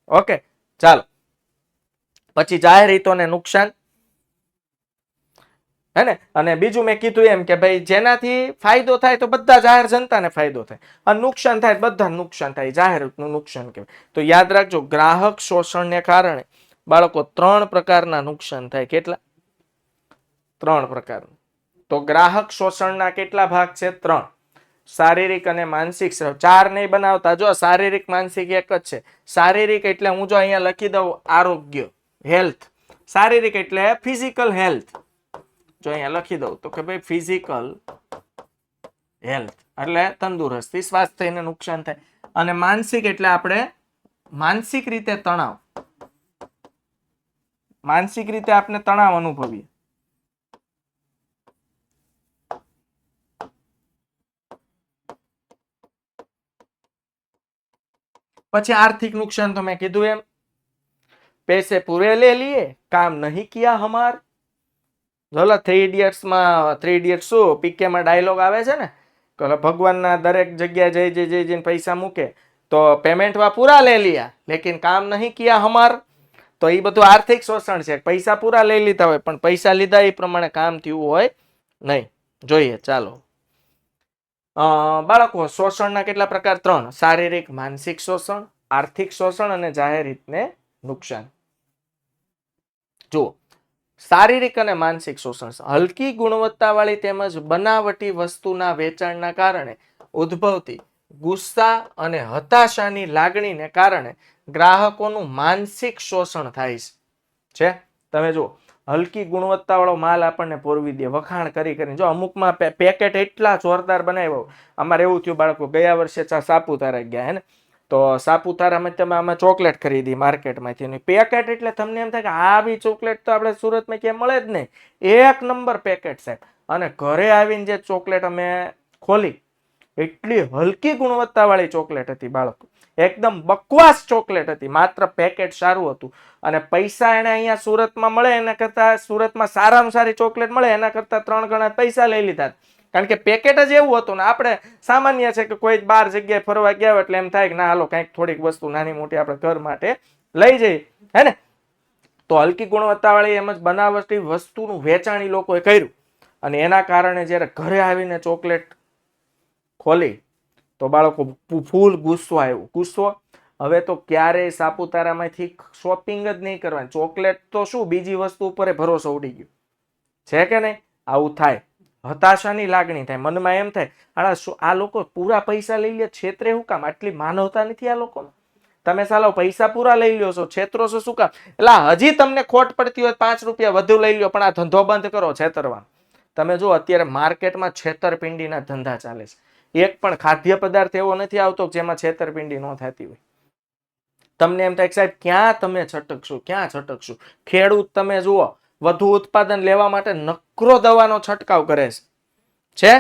ઓકે, ચાલો. પછી જાહેર હિતોને નુકસાન, હે ને. અને બીજું મેં કીધું એમ કે ભાઈ જેનાથી ફાયદો થાય તો બધા જાહેર જનતાને ફાયદો થાય, અને નુકસાન થાય બધાને નુકસાન થાય, જાહેર હિતનું નુકસાન કહેવાય. તો યાદ રાખજો, ગ્રાહક શોષણને કારણે બાળકો 3 પ્રકારના નુકસાન થાય. કેટલા? 3 પ્રકારના. તો ગ્રાહક શોષણના કેટલા ભાગ છે? 3. શારીરિક અને માનસિક. 4 નહીં બનાવતા, જો શારીરિક માનસિક એક જ છે. શારીરિક એટલે હું જો અહીંયા લખી દઉં આરોગ્ય, હેલ્થ. શારીરિક એટલે ફિઝિકલ હેલ્થ. જો અહીંયા લખી દઉં તો કે ભાઈ ફિઝિકલ હેલ્થ એટલે તંદુરસ્તી, સ્વાસ્થ્યને નુકસાન થાય. અને માનસિક એટલે આપણે માનસિક રીતે તણાવ, માનસિક રીતે આપણે તણાવ અનુભવીએ. પછી આર્થિક નુકસાન તો મેં કીધું એમ, पैसे पूरे ले लिए, काम नहीं किया हमार. જોલા 3 ઇડિયટ્સમાં 3 ઇડિયટ્સ શું પીકેમાં ડાયલોગ આવે છે ને, કે ભગવાનના દરેક જગ્યાએ જઈને પૈસા મૂકે તો પેમેન્ટમાં પૂરા લે લિયા લેકિન કામ નહીં કિયા હમાર. તો એ બધું આર્થિક શોષણ છે. પૈસા પૂરા લઈ લીધા હોય પણ પૈસા લીધા એ પ્રમાણે કામ થયું હોય નહીં. જોઈએ, ચાલો બાળકો, શોષણના કેટલા પ્રકાર? 3. શારીરિક, માનસિક શોષણ, આર્થિક શોષણ અને જાહેર હિતને નુકસાન. જુઓ, શારીરિક અને માનસિક શોષણ. હલકી ગુણવત્તાવાળી તેમજ બનાવટી વસ્તુના વેચાણના કારણે ઉદ્ભવતી ગુસ્સા અને હતાશાની લાગણીને કારણે ગ્રાહકોનું માનસિક શોષણ થાય છે. તમે જુઓ, હલકી ગુણવત્તાવાળો માલ આપણને પોરવી દે, વખાણ કરી કરીને. જો અમુકમાં પેકેટ એટલા જોરદાર બનાવ્યો. અમારે એવું થયું બાળકો, ગયા વર્ષે સાપુતારા ગયા હે ને, તો સાપુતારામાં તમે આમાં ચોકલેટ ખરીદી માર્કેટમાંથી, પેકેટ એટલે તમને એમ થાય કે આવી ચોકલેટ તો આપણે સુરતમાં ક્યાંય મળે જ નહીં. એક નંબર પેકેટ સાહેબ. અને ઘરે આવીને જે ચોકલેટ અમે ખોલી, એટલી હલકી ગુણવત્તાવાળી ચોકલેટ હતી બાળકો, એકદમ બકવાસ ચોકલેટ હતી. માત્ર પેકેટ સારું હતું અને પૈસા એને અહીંયા સુરતમાં મળે એના કરતા, સુરતમાં સારામાં સારી ચોકલેટ મળે એના કરતા 3 ગણા પૈસા લઈ લીધા. કારણ કે પેકેટ જ એવું હતું ને આપણે સામાન્ય છે કે કોઈ બાર જગ્યાએ ફરવા ગયા હોય એટલે એમ થાય કે ના હાલો કંઈક થોડીક વસ્તુ નાની મોટી આપણે ઘર માટે લઈ જઈએ, હે ને. તો હલકી ગુણવત્તાવાળી એમ જ બનાવટી વસ્તુનું વેચાણ ઈ લોકોએ કર્યું અને એના કારણે જ્યારે ઘરે આવીને ચોકલેટ ખોલી તો બાળકો ફૂલ ગુસ્સો આવ્યો. ગુસ્સો હવે તો ક્યારેય સાપુતારામાંથી શોપિંગ જ નહીં કરવાની. ચોકલેટ તો શું, બીજી વસ્તુ ઉપર ભરોસો ઉડી ગયો છે કે નહીં. આવું થાય, હતાશાની લાગણી થાય, મનમાં એમ થાય આ લોકો પૂરા પૈસા લઈ લે, છેતરે શું કામ? આટલી માનવતા નથી આ લોકોને. તમે સાલો પૈસા પૂરા લઈ લ્યો છો, છેતરો છો શું કામ? એટલે હજી તમને ખોટ પડતી હોય 5 રૂપિયા વધુ લઈ લ્યો, પણ આ ધંધો બંધ કરો છેતરવાનો. તમે જો અત્યારે માર્કેટમાં છેતરપિંડીના ધંધા ચાલે છે. એક પણ ખાદ્ય પદાર્થ એવો નથી આવતો જેમાં છેતરપિંડી ન થતી હોય. તમને એમ થાય સાહેબ ક્યાં તમે છટકશો, ક્યાં છટકશો? ખેડૂત તમે જુઓ, વધુ ઉત્પાદન લેવા માટે નકરો દવાનો છંટકાવ કરે છે.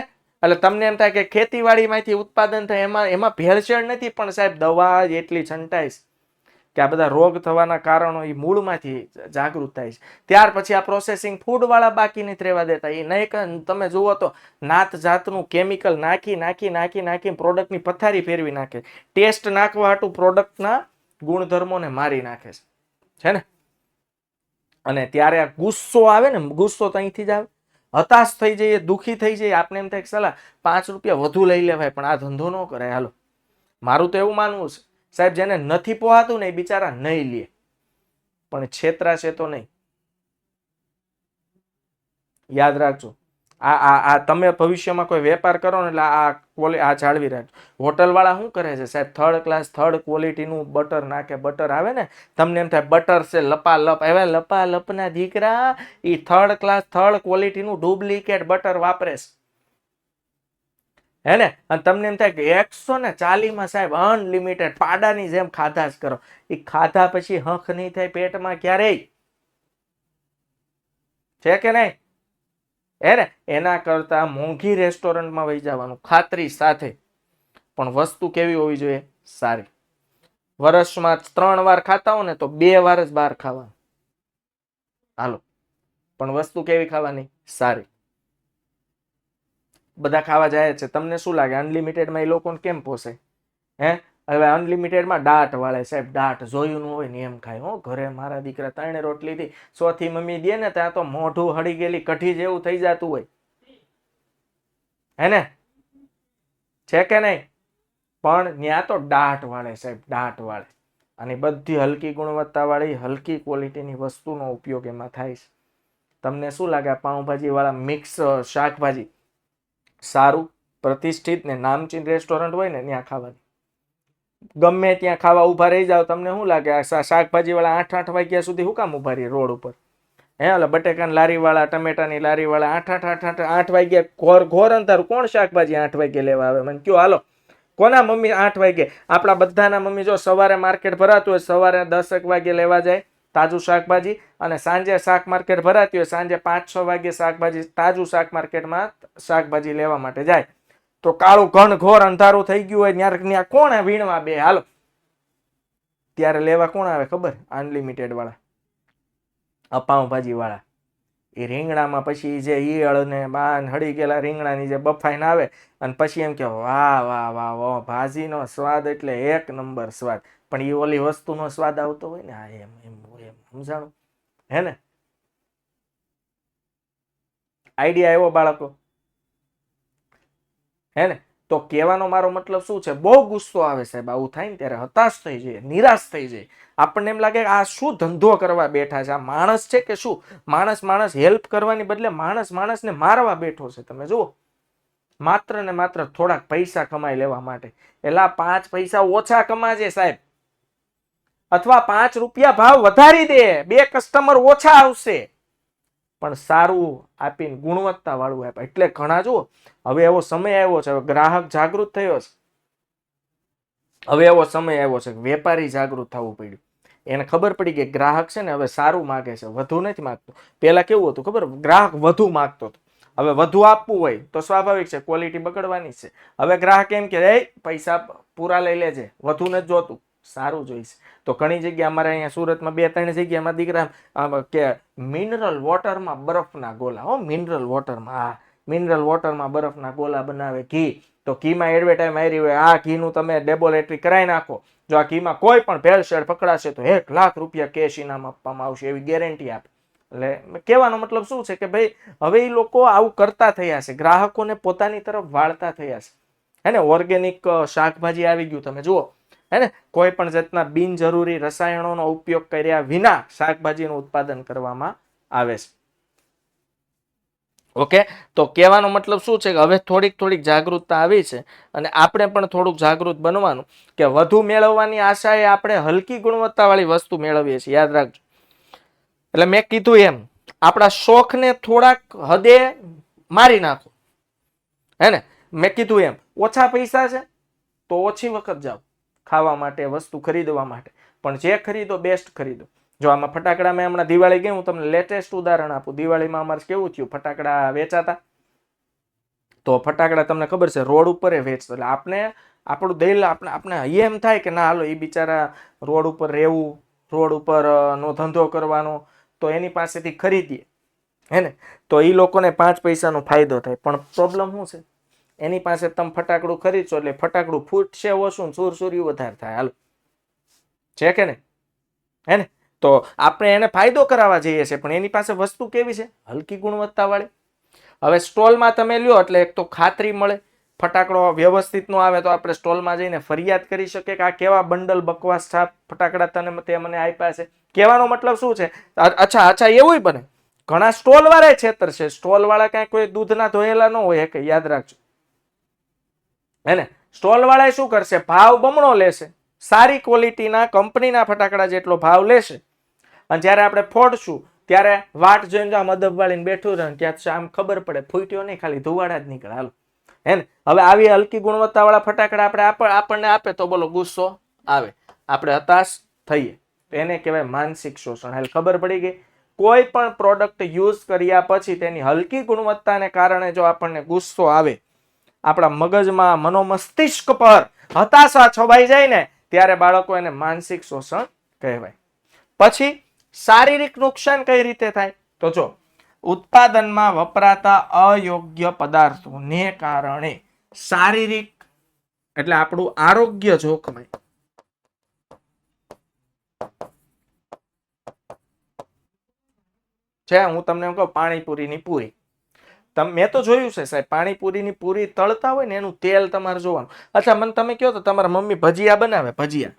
એટલે તમને એમ થાય કે ખેતીવાડીમાંથી ઉત્પાદન થાય એમાં ભેળસેળ નથી, પણ સાહેબ દવા એટલી છંટાય કે આ બધા રોગ થવાના કારણો એ મૂળમાંથી જાગૃત થાય છે. ત્યાર પછી આ પ્રોસેસિંગ ફૂડ વાળા બાકી નથી રહેવા દેતા. એ નહીં, તમે જુઓ તો નાત જાતનું કેમિકલ નાખી પ્રોડક્ટની પથારી ફેરવી નાખે. ટેસ્ટ નાખવા હાટું પ્રોડક્ટના ગુણધર્મોને મારી નાખે છે ને. અને ત્યારે આ ગુસ્સો આવે ને, ગુસ્સો તો અહીંથી જ આવે. હતાશ થઈ જઈએ, દુઃખી થઈ જઈએ, આપણે એમ થાય કે સલાહ 5 રૂપિયા વધુ લઈ લેવાય, પણ આ ધંધો ન કરાય. હાલો, મારું તો એવું માનવું છે સાહેબ, જેને નથી પોહાતું ને એ બિચારા નહીં લે, પણ છેતરાશે તો નહીં. યાદ રાખજો. આ તમે ભવિષ્યમાં કોઈ વેપાર કરો ને એટલે આ જાળવી રાખજો. હોટલ વાળા શું કરે છે સાહેબ, થર્ડ ક્વોલિટીનું બટર નાખે. બટર આવે ને, તમને એમ થાય બટર છે લપાલપ. હવે લપાલપના દીકરા એ થર્ડ ક્વોલિટીનું ડુપ્લિકેટ બટર વાપરે છે, હે ને. અને તમને એમ થાય કે 140 સાહેબ અનલિમિટેડ પાડાની જેમ ખાધા જ કરો. એ ખાધા પછી હંખ નહીં થાય પેટમાં ક્યારેય, છે કે નહીં? હે ને. એના કરતા મોંઘી રેસ્ટોરન્ટમાં વહી જવાનું ખાતરી સાથે. પણ વસ્તુ કેવી હોવી જોઈએ? સારી. વર્ષમાં 3 વાર ખાતા હો ને તો 2 વાર જ બહાર ખાવાનું, હાલો. પણ વસ્તુ કેવી ખાવાની? સારી. બધા ખાવા જાય છે. તમને શું લાગે અનલિમિટેડમાં એ લોકોને કેમ પોસાય? હે, હવે અનલિમિટેડમાં દાટ વાળે સાહેબ, દાટ જોયું ન હોય ને એમ ખાય. હો, ઘરે મારા દીકરા 3 રોટલી થી 100 મમ્મી દે ને ત્યાં તો મોઢું હળી ગયેલી કઢી જેવું થઈ જતું હોય, હે ને, છે કે નહીં? પણ ત્યાં તો દાટ વાળે સાહેબ, દાટ વાળે. અને બધી હલકી ગુણવત્તા વાળી હલકી ક્વોલિટીની વસ્તુનો ઉપયોગ એમાં થાય છે. તમને શું લાગે પાઉંભાજી વાળા મિક્સ શાકભાજી સારું પ્રતિષ્ઠિત ને નામચીન રેસ્ટોરન્ટ હોય ને ત્યાં ખાવાની, ગમે ત્યાં ખાવા ઉભા રહી જાવ, તમને શું લાગે આ શાકભાજી વાળા 8 વાગ્યા સુધી શું કામ ઉભા રહી રોડ ઉપર? હે, ઓલા બટેકાની લારી વાળા, ટમેટાની લારી વાળા 8 વાગ્યા ઘોર અંધારું, કોણ શાકભાજી 8 વાગ્યે લેવા આવે? મને કયો હાલો, કોના મમ્મી 8 વાગ્યે? આપણા બધાના મમ્મી જો સવારે માર્કેટ ભરાતું હોય સવારે 10 વાગ્યે લેવા જાય તાજું શાકભાજી, અને સાંજે શાક માર્કેટ ભરાતી હોય સાંજે 5-6 વાગ્યે શાકભાજી તાજું શાક માર્કેટમાં શાકભાજી લેવા માટે જાય. તો કાળું ઘન ઘોર અંધારું થઈ ગયું હોય ત્યાં કોણ વીણવા બે? હાલો, ત્યારે લેવા કોણ આવે ખબર? અનલિમિટેડ વાળા, પાઉંભાજી વાળા. એ રીંગણામાં પછી જે ઈયળ ને બાન હળી ગયેલા રીંગણાની જે બફાઈને આવે અને પછી એમ કે વાહ વાહ વાહ વાહ, ભાજીનો સ્વાદ એટલે 1 નંબર સ્વાદ. પણ એ ઓલી વસ્તુનો સ્વાદ આવતો હોય ને, હા એમ સમજાણું, હે ને? આઈડિયા આવ્યો બાળકો, હે ને? તો કહેવાનો મારો મતલબ શું છે, બહુ ગુસ્સો આવે સાહેબ, આવું થાય ને ત્યારે હતાશ થઈ જાય, નિરાશ થઈ જાય. આપણને એમ લાગે આ શું ધંધો કરવા બેઠા છે, આ માણસ છે કે શું? માણસ હેલ્પ કરવાની બદલે માણસને મારવા બેઠો છે. તમે જુઓ, માત્ર ને માત્ર થોડાક પૈસા કમાઈ લેવા માટે. એલા 5 પૈસા ઓછા કમાજે સાહેબ, અથવા 5 રૂપિયા ભાવ વધારી દે, 2 કસ્ટમર ઓછા આવશે, પણ સારું આપીને ગુણવત્તા વાળું આપ. એટલે ઘણા જુઓ, હવે એવો સમય આવ્યો છે, ગ્રાહક જાગૃત થયો છે. હવે એવો સમય આવ્યો છે, વેપારી જાગૃત થવું પડ્યું. એને ખબર પડી કે ગ્રાહક છે ને હવે સારું માગે છે, વધુ નથી માંગતો. પેલા કેવું હતું ખબર, ગ્રાહક વધુ માંગતો હતો. હવે વધુ આપવું હોય તો સ્વાભાવિક છે, ક્વોલિટી બગડવાની છે. હવે ગ્રાહક એમ કે પૈસા પૂરા લઈ લેજે, વધુ નથી જોતું, સારું જોઈશે. તો ઘણી જગ્યા અમારે અહીંયા સુરતમાં 2-3 જગ્યામાં દીકરા કે મિનરલ વોટરમાં બરફના ગોલા, હો મિનરલ વોટરમાં, હા મિનરલ વોટરમાં બરફના ગોલા બનાવે. ઘી તો ઘીમાં એડવર્ટાઈઝ આવી હોય, આ ઘીનું તમે લેબોરેટરી કરાવી નાખો, જો આ ઘીમાં કોઈ પણ ભેળસેળ પકડાશે તો 1 લાખ રૂપિયા કેશ ઇનામ આપવામાં આવશે, એવી ગેરંટી આપે. એટલે કહેવાનો મતલબ શું છે કે ભાઈ હવે એ લોકો આવું કરતા થયા છે, ગ્રાહકોને પોતાની તરફ વાળતા થયા છે. હે ને, ઓર્ગેનિક શાકભાજી આવી ગયું, તમે જુઓ. હે ને, કોઈ પણ જાતના બિનજરૂરી રસાયણોનો ઉપયોગ કર્યા વિના શાકભાજીનું ઉત્પાદન કરવામાં આવે છે. ઓકે, તો કહેવાનો મતલબ શું છે કે હવે થોડીક જાગૃતતા આવી છે, અને આપણે પણ થોડુંક જાગૃત બનવાનું કે વધુ મેળવવાની આશાએ આપણે હલકી ગુણવત્તાવાળી વસ્તુ મેળવીએ છીએ, યાદ રાખજો. એટલે મેં કીધું એમ, આપણા શોખને થોડાક હદે મારી નાખો. હે ને, મેં કીધું એમ, ઓછા પૈસા છે તો ઓછી વખત જાઓ ખાવા માટે, વસ્તુ ખરીદવા માટે, પણ જે ખરીદો બેસ્ટ ખરીદો. જો આમાં ફટાકડામાં હમણાં દિવાળી ગઈ, હું તમને લેટેસ્ટ ઉદાહરણ આપું. દિવાળીમાં અમારે કેવું થયું, ફટાકડા વેચાતા, તો ફટાકડા તમને ખબર છે રોડ ઉપર વેચતો. એટલે આપણે આપણું દિલ આપણે એમ થાય કે ના હાલો એ બિચારા રોડ ઉપર રહેવું, રોડ ઉપર નો ધંધો કરવાનો, તો એની પાસેથી ખરીદીએ. હે ને, તો એ લોકોને 5 પૈસાનો ફાયદો થાય. પણ પ્રોબ્લેમ શું છે, એની પાસે તમે ફટાકડું ખરીદશો એટલે ફટાકડું ફૂટશે ઓછું, સુરસુર્યું વધારે થાય. હાલો, છે કે નહીં? હે ને, તો આપણે એને ફાયદો કરાવવા જઈએ છીએ, પણ એની પાસે વસ્તુ કેવી છે, હલકી ગુણવત્તા વાળી. હવે સ્ટોલમાં તમે લ્યો એટલે એક તો ખાતરી મળે, ફટાકડો વ્યવસ્થિત નો આવે તો આપણે સ્ટોલમાં જઈને ફરિયાદ કરી શકીએ કે આ કેવા બંડલ બકવાસ છાપ ફટાકડા તે મને આપ્યા છે. કહેવાનો મતલબ શું છે, અચ્છા એવું બને, ઘણા સ્ટોલ વાળા છેતર છે. સ્ટોલ વાળા કઈ કોઈ દૂધના ધોયેલા ન હોય કે, યાદ રાખજો. હે ને, સ્ટોલ વાળા શું કરશે, ભાવ બમણો લેશે, સારી ક્વોલિટીના કંપનીના ફટાકડા જેટલો ભાવ લેશે, અને જ્યારે આપણે ફોડશું ત્યારે વાટ જોઈને આમ અદબ વાળીને બેઠું રહે, ત્યાં આમ ખબર પડે ફૂટ્યો નહીં, ખાલી ધુવાડા જ નીકળે. હાલો, હે ને, હવે આવી હલકી ગુણવત્તા વાળા ફટાકડા આપણને આપે તો બોલો ગુસ્સો આવે, આપણે હતાશ થઈએ. એને કહેવાય માનસિક શોષણ. હાલ ખબર પડી ગઈ, કોઈ પણ પ્રોડક્ટ યુઝ કર્યા પછી તેની હલકી ગુણવત્તાને કારણે જો આપણને ગુસ્સો આવે, આપણા મગજમાં મનોમસ્તિષ્ક પર હતાશા છવાઈ જાય ને, ત્યારે બાળકો એને માનસિક શોષણ કહેવાય. પછી શારીરિક નુકસાન કઈ રીતે થાય, તો જો ઉત્પાદનમાં વપરાતા અયોગ્ય પદાર્થોને કારણે શારીરિક એટલે આપણું આરોગ્ય જોખમાય. છે હું તમને એમ કહું, પાણીપુરીની પૂરી મેં તો જોયું છે સાહેબ, પાણીપુરીની પૂરી તળતા હોય ને એનું તેલ તમારે જોવાનું. અચ્છા, મને તમે કહો તો તમારા મમ્મી ભજીયા બનાવે, ભજીયા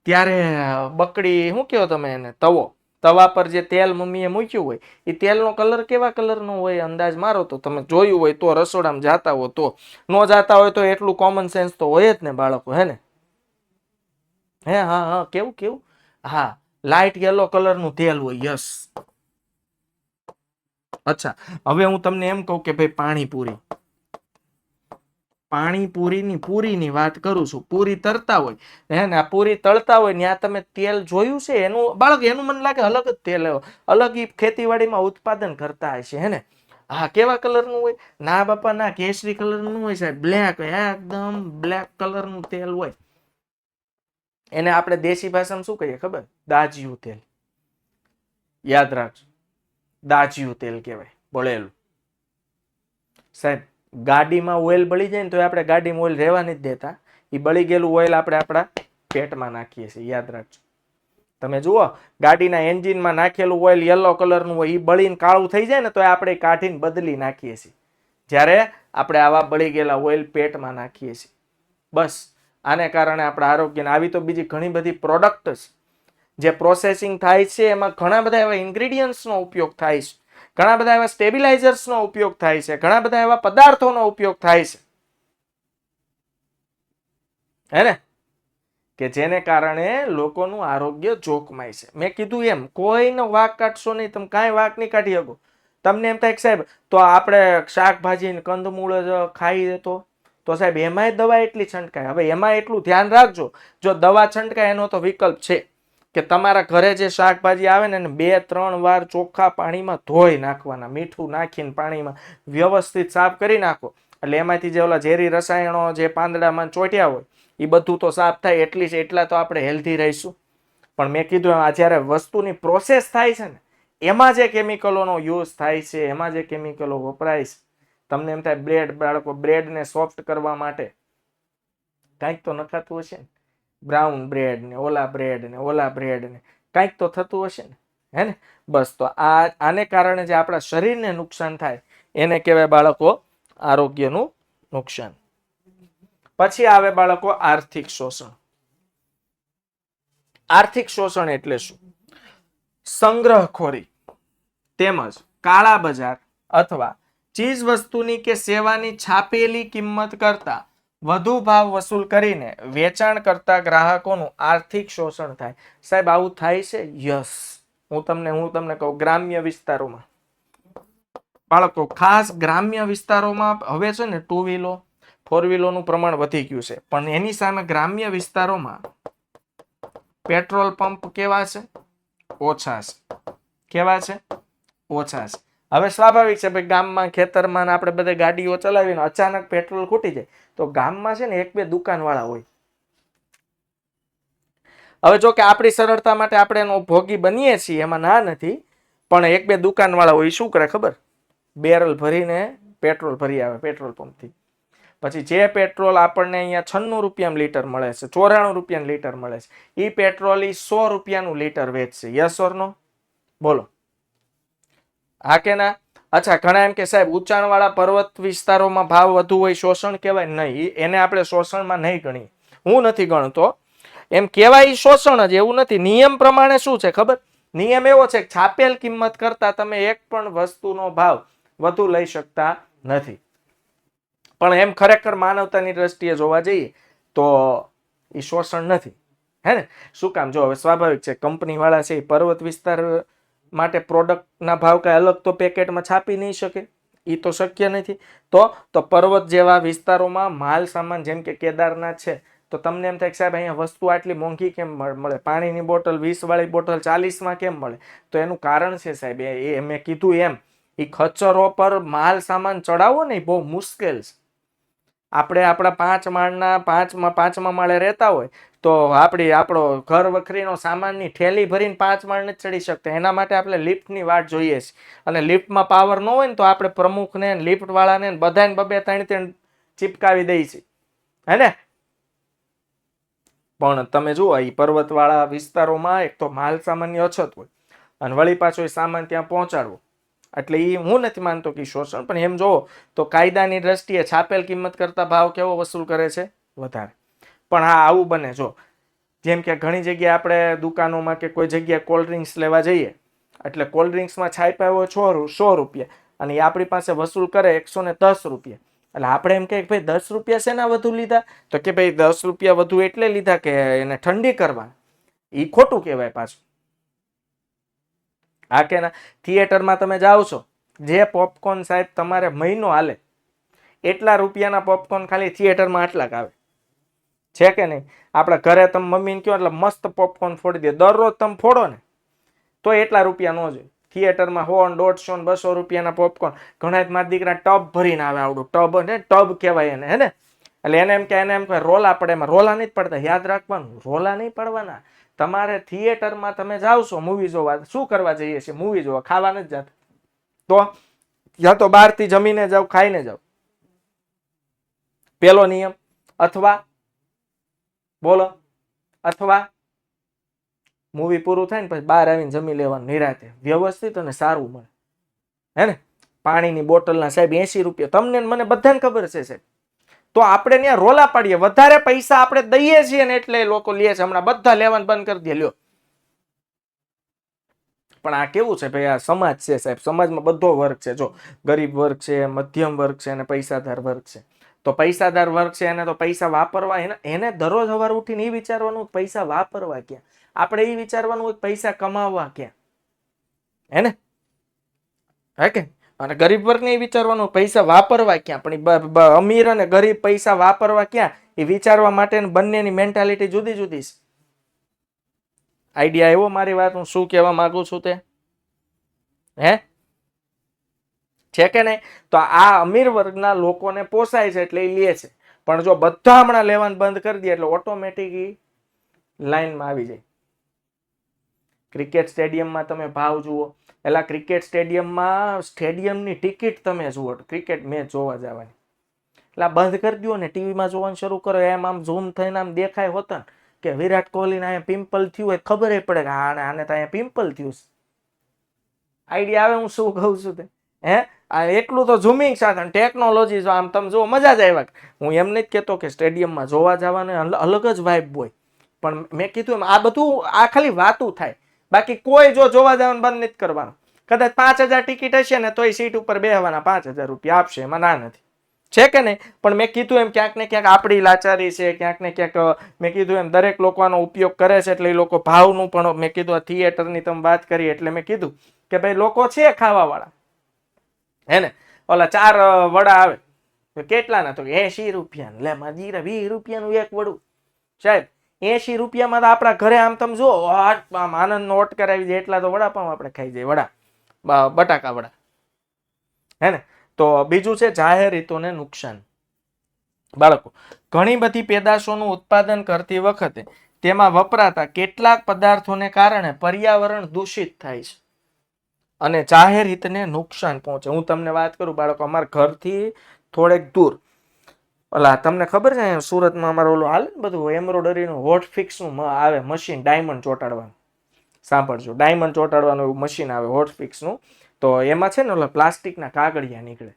ત્યારે બકડી શું કહો તમે એને, તવા પર જે તેલ મમ્મીએ મૂક્યું હોય, એ તેલનો કલર કેવા કલરનો હોય અંદાજ મારો તો, તમે જોયું હોય તો, રસોડામાં જાતા હો તો, ન જાતા હોય તો એટલું કોમન સેન્સ તો હોય જ ને બાળકો. હે ને, હે, હા કેવું, હા લાઇટ યલો કલરનું તેલ હોય. યસ. અચ્છા, હવે હું તમને એમ કહું કે ભાઈ પાણીપુરીની પૂરીની વાત કરું છું. પૂરી તરતા હોય, હે ને, આ પૂરી તળતા હોય ત્યાં તમે તેલ જોયું છે એનું, બાળક એનું મને લાગે અલગ જ તેલ, અલગ ઈ ખેતીવાડીમાં ઉત્પાદન કરતા હશે. હે ને, હા કેવા કલરનું હોય, ના બાપા ના, કેસરી કલરનું હોય સાહેબ, બ્લેક, એકદમ બ્લેક કલરનું તેલ હોય. એને આપણે દેશી ભાષામાં શું કહીએ ખબર, દાજિયું તેલ. યાદ રાખજો, દાજિયું તેલ કહેવાય, બળેલું. સાહેબ ગાડીમાં ઓઇલ બળી જાય ને તો આપણે ગાડીમાં ઓઇલ રહેવા નથી દેતા, એ બળી ગયેલું ઓઇલ આપણે આપણા પેટમાં નાખીએ છીએ. યાદ રાખજો, તમે જુઓ ગાડીના એન્જિનમાં નાખેલું ઓઇલ યલો કલરનું હોય, એ બળીને કાળું થઈ જાય ને તો આપણે કાઢીને બદલી નાખીએ છીએ. જ્યારે આપણે આવા બળી ગયેલા ઓઇલ પેટમાં નાખીએ છીએ. બસ આને કારણે આપણા આરોગ્યને આવી તો બીજી ઘણી બધી પ્રોડક્ટ્સ જે પ્રોસેસિંગ થાય છે એમાં ઘણા બધા એવા ઇન્ગ્રેડિયન્ટ્સનો ઉપયોગ થાય છે, ઘણા બધા એવા સ્ટેબિલાઇઝર્સનો ઉપયોગ થાય છે, ઘણા બધા એવા પદાર્થોનો ઉપયોગ થાય છે, હે ને, કે જેને કારણે લોકોનું આરોગ્ય જોખમાય છે. મેં કીધું એમ કોઈનો વાંક કાઢશો નહીં, તમે કાંઈ વાંક નહીં કાઢી શકો. તમને એમ થાય કે સાહેબ તો આપણે શાકભાજી ને કંદમૂળ ખાઈએ તો સાહેબ એમાંય દવા એટલી છંટકાય. હવે એમાં એટલું ધ્યાન રાખજો, જો દવા છંટકાય એનો તો વિકલ્પ છે કે તમારા ઘરે જે શાકભાજી આવે ને 2-3 વાર ચોખ્ખા પાણીમાં ધોઈ નાખવાના, મીઠું નાખીને પાણીમાં વ્યવસ્થિત સાફ કરી નાખો, એટલે એમાંથી જે ઓલા ઝેરી રસાયણો જે પાંદડામાં ચોટ્યા હોય એ બધું તો સાફ થાય. એટલા તો આપણે હેલ્ધી રહીશું. પણ મેં કીધું આ જ્યારે વસ્તુની પ્રોસેસ થાય છે ને એમાં જે કેમિકલોનો યુઝ થાય છે, એમાં જે કેમિકલો વપરાય છે, તમને એમ થાય બાળકો બ્રેડને સોફ્ટ કરવા માટે કાંઈક તો નખાતું હશે ને, બ્રાઉન બ્રેડ ને ઓલા બ્રેડ ને કાંઈક તો થતું હશે ને, હે ને. બસ તો આને કારણે જે આપણા શરીરને નુકસાન થાય એને કહેવાય બાળકો આરોગ્યનું નુકસાન. પછી આવે બાળકો આર્થિક શોષણ. આર્થિક શોષણ એટલે શું? સંગ્રહખોરી તેમજ કાળા બજાર અથવા ચીજ વસ્તુની કે સેવાની છાપેલી કિંમત કરતા વધુ ભાવ વસૂલ કરીને વેચાણ કરતા ગ્રાહકોનું આર્થિક શોષણ થાય. સાહેબ આવું થાય છે? યસ. હું તમને કહું, ગ્રામ્ય વિસ્તારોમાં બાળકો, ખાસ ગ્રામ્ય વિસ્તારોમાં હવે છે ને 2 વ્હીલો 4 વ્હીલોનું પ્રમાણ વધી ગયું છે, પણ એની સામે ગ્રામ્ય વિસ્તારોમાં પેટ્રોલ પંપ કેવા છે? ઓછા છે. કેવા છે? ઓછા છે. હવે સ્વાભાવિક છે ભાઈ, ગામમાં ખેતરમાં આપણે બધે ગાડીઓ ચલાવીને અચાનક પેટ્રોલ ખૂટી જાય તો ગામમાં છે ને 1-2 દુકાનવાળા હોય. હવે જો કે આપણી સરળતા માટે આપણે એનો ભોગી બનીએ છીએ, એમાં ના નથી, પણ 1-2 દુકાનવાળા હોય શું કરે ખબર? બેરલ ભરીને પેટ્રોલ ભરી આવે પેટ્રોલ પંપથી. પછી જે પેટ્રોલ આપણને અહીંયા 96 રૂપિયાનું લીટર મળે છે, 94 રૂપિયાનું લીટર મળે છે, એ પેટ્રોલ 100 રૂપિયાનું લીટર વેચશે. યસ ઓર નો? બોલો, હા કે ના? અચ્છા, ઘણા એમ કે સાહેબ ઊંચાણવાળા પર્વત વિસ્તારોમાં ભાવ વધુ હોય શોષણ કહેવાય? નહીં, એને આપણે શોષણમાં નહીં ગણીએ. હું નથી ગણતો. એમ કહેવાય શોષણ જ, એવું નથી. નિયમ પ્રમાણે શું છે ખબર? નિયમ એવો છે કે છાપેલ કિંમત કરતા તમે એક પણ વસ્તુનો ભાવ વધુ લઈ શકતા નથી. પણ એમ ખરેખર માનવતાની દ્રષ્ટિએ જોવા જઈએ તો એ શોષણ નથી, હે ને. શું કામ? જો હવે સ્વાભાવિક છે, કંપની વાળા છે એ પર્વત વિસ્તાર માટે પ્રોડક્ટના ભાવ કઈ અલગ તો પેકેટમાં છાપી નહીં શકે, એ તો શક્ય નથી. તો પર્વત જેવા વિસ્તારોમાં માલ સામાન જેમ કે કેદારનાથ છે, તો તમને એમ થાય કે સાહેબ અહીંયા વસ્તુ આટલી મોંઘી કેમ મળે? પાણીની બોટલ 20 વાળી બોટલ 40માં કેમ મળે? તો એનું કારણ છે સાહેબ, એ મેં કીધું એમ, એ ખચ્ચરો પર માલ સામાન ચડાવવો ને બહુ મુશ્કેલ છે. આપણે આપણા 5મા માળે રહેતા હોય તો આપણો ઘર વખરીનો સામાનની થેલી ભરીને 5 માળ નથી ચડી શકતા. એના માટે આપણે લિફ્ટની વાટ જોઈએ છે, અને લિફ્ટમાં પાવર ન હોય ને તો આપણે પ્રમુખને, લિફ્ટ વાળાને બધાને 2-3 ચીપકાવી દઈએ છીએ, હે ને. પણ તમે જુઓ, એ પર્વતવાળા વિસ્તારોમાં એક તો માલ સામાનની અછત હોય અને વળી પાછો એ સામાન ત્યાં પહોંચાડવો, એટલે એ હું નથી માનતો કે શોષણ. પણ એમ જોવો તો કાયદાની દ્રષ્ટિએ છાપેલ કિંમત કરતા ભાવ કેવો વસૂલ કરે છે? વધારે. પણ હા, આવું બને જો, જેમ કે ઘણી જગ્યાએ આપણે દુકાનોમાં કે કોઈ જગ્યાએ કોલ્ડ ડ્રિંક્સ લેવા જઈએ, એટલે કોલ્ડ ડ્રિંક્સમાં છાપ્યા હોય 100 રૂપિયા અને એ આપણી પાસે વસૂલ કરે 110 રૂપિયા. એટલે આપણે એમ કે ભાઈ 10 રૂપિયા શેના વધુ લીધા? તો કે ભાઈ 10 રૂપિયા વધુ એટલે લીધા કે એને ઠંડી કરવા. એ ખોટું કહેવાય પાછું, હા કે ના. થિયેટરમાં તમે જાઓ છો, જે પોપકોર્ન સાહેબ તમારે મહિનો હાલે એટલા રૂપિયાના પોપકોર્ન ખાલી થિયેટરમાં આટલા આવે છે કે નહીં? આપણા ઘરે તમે મમ્મીને કહો એટલે મસ્ત પોપકોર્ન ફોડી દે, દરરોજ તમે ફોડો ને તો એટલા રૂપિયા ન જોઈએ. થિયેટરમાં 100, 150, 200 રૂપિયાના પોપકોર્ન. ઘણા મારા દીકરા ટબ ભરીને આવે, આવડું ટબ, ને ટબ કહેવાય એને, હે ને. એટલે એને એમ કે રોલા પડે, એમાં રોલા નહીં પડતા. યાદ રાખવાનું, રોલા નહીં પડવાના. તમારે થિયેટરમાં તમે જાઓ છો મૂવી જોવા, શું કરવા જઈએ છીએ? મૂવી જોવા, ખાવા નથી જતા. તો યા તો બહારથી જમીને જાવ, ખાઈને જાવ, પેલો નિયમ. અથવા બોલો, અથવા મૂવી પૂરું થાય ને પછી બહાર આવીને જમી લેવાનું નિરાતે, વ્યવસ્થિત અને સારું મળે, હે ને. પાણીની બોટલના સાહેબ 80 રૂપિયા, તમને ને મને બધાને ખબર છે સાહેબ. તો આપણે ત્યાં રોલા પાડીએ, વધારે પૈસા આપણે દઈએ છીએ ને એટલે લોકો લે છે. હમણાં બધા લેવાનું બંધ કરી દે, લ્યો. પણ આ કેવું છે ભાઈ, આ સમાજ છે સાહેબ. સમાજમાં બધો વર્ગ છે. જો ગરીબ વર્ગ છે, મધ્યમ વર્ગ છે અને પૈસાદાર વર્ગ છે. તો પૈસાદાર વર્ગ છે એને તો પૈસા વાપરવા, એને દરરોજ સવાર ઉઠીને એ વિચારવાનું પૈસા વાપરવા ક્યાં, આપણે એ વિચારવાનું પૈસા કમાવવા ક્યાં, હે ને? હે કે? અને ગરીબ વર્ગને એ વિચારવાનું પૈસા વાપરવા ક્યાં. પણ અમીર અને ગરીબ પૈસા વાપરવા ક્યાં એ વિચારવા માટે બંનેની મેન્ટાલિટી જુદી જુદી છે. આઈડિયા આવ્યો મારી વાત, હું શું કહેવા માંગુ છું તે? હે છે કે નહીં? તો આ અમીર વર્ગના લોકોને પોસાય છે એટલે એ લે છે. પણ જો બધા હમણાં લેવાનું બંધ કરી દે એટલે ઓટોમેટિક લાઈનમાં આવી જાય. ક્રિકેટ સ્ટેડિયમમાં તમે ભાવ જુઓ, એટલે ક્રિકેટ સ્ટેડિયમમાં સ્ટેડિયમની ટિકિટ તમે જુઓ, ક્રિકેટ મેચ જોવા જવાની, એટલે બંધ કરી દો ને ટીવીમાં જોવાનું શરૂ કરો. એમ આમ ઝૂમ થઈને આમ દેખાય હોતા ને કે વિરાટ કોહલીને અહીંયા પિમ્પલ થયું હોય, ખબર પડે કે આને તો અહીંયા પિમ્પલ થયું છે. આઈડિયા આવે હું શું કહું છું તે? હે એટલું તો ઝૂમિંગ સાથે ટેકનોલોજી જો આમ તમે જો મજા જ આવ્યા. હું એમ નથી કહેતો કે સ્ટેડિયમમાં જોવા જવાને અલગ જ વાઇબ હોય, પણ મેં કીધું એમ આ બધું આ ખાલી વાતું થાય. બાકી કોઈ જો જોવા જવાનું બંધ નથી કરવાનું. કદાચ 5000 ટિકિટ હશે ને તોય સીટ ઉપર બેહવાના 5000 રૂપિયા આપશે, એમાં ના નથી, છે કે નહીં? પણ મેં કીધું એમ ક્યાંક ને ક્યાંક આપણી લાચારી છે, ક્યાંક ને ક્યાંક મેં કીધું એમ દરેક લોકો આનો ઉપયોગ કરે છે એટલે એ લોકો ભાવનું પણ, મેં કીધું આ થિયેટરની તમે વાત કરી એટલે મેં કીધું કે ભાઈ લોકો છે ખાવા વાળા, હે ને? ઓલા 4 વડા આવે તો કેટલાના? તો 80 રૂપિયા. લે માજીરા 20 રૂપિયાનું એક વડું સાહેબ. 80 રૂપિયામાં તો આપણા ઘરે આમ તમે જો આમ આનંદનો ઓટ કરાવી જાય એટલા તો વડાપાવ આપણે ખાઈ જાય, વડા બટાકા વડા, હે ને? તો બીજું છે જાહેર હિતોને નુકસાન. બાળકો, ઘણી બધી પેદાશોનું ઉત્પાદન કરતી વખતે તેમાં વપરાતા કેટલાક પદાર્થોને કારણે પર્યાવરણ દૂષિત થાય છે અને જાહેર હિતને નુકસાન પહોંચે. હું તમને વાત કરું બાળકો, અમારા ઘરથી થોડેક દૂર ઓલા તમને ખબર છે સુરતમાં અમારે ઓલું હાલે ને બધું એમ્બ્રોઇડરીનું હોટ ફિક્સનું આવે મશીન, ડાયમંડ ચોંટાડવાનું. સાંભળજો, ડાયમંડ ચોંટાડવાનું એવું મશીન આવે હોટ ફિક્સનું. તો એમાં છે ને ઓલા પ્લાસ્ટિકના કાગળિયા નીકળે.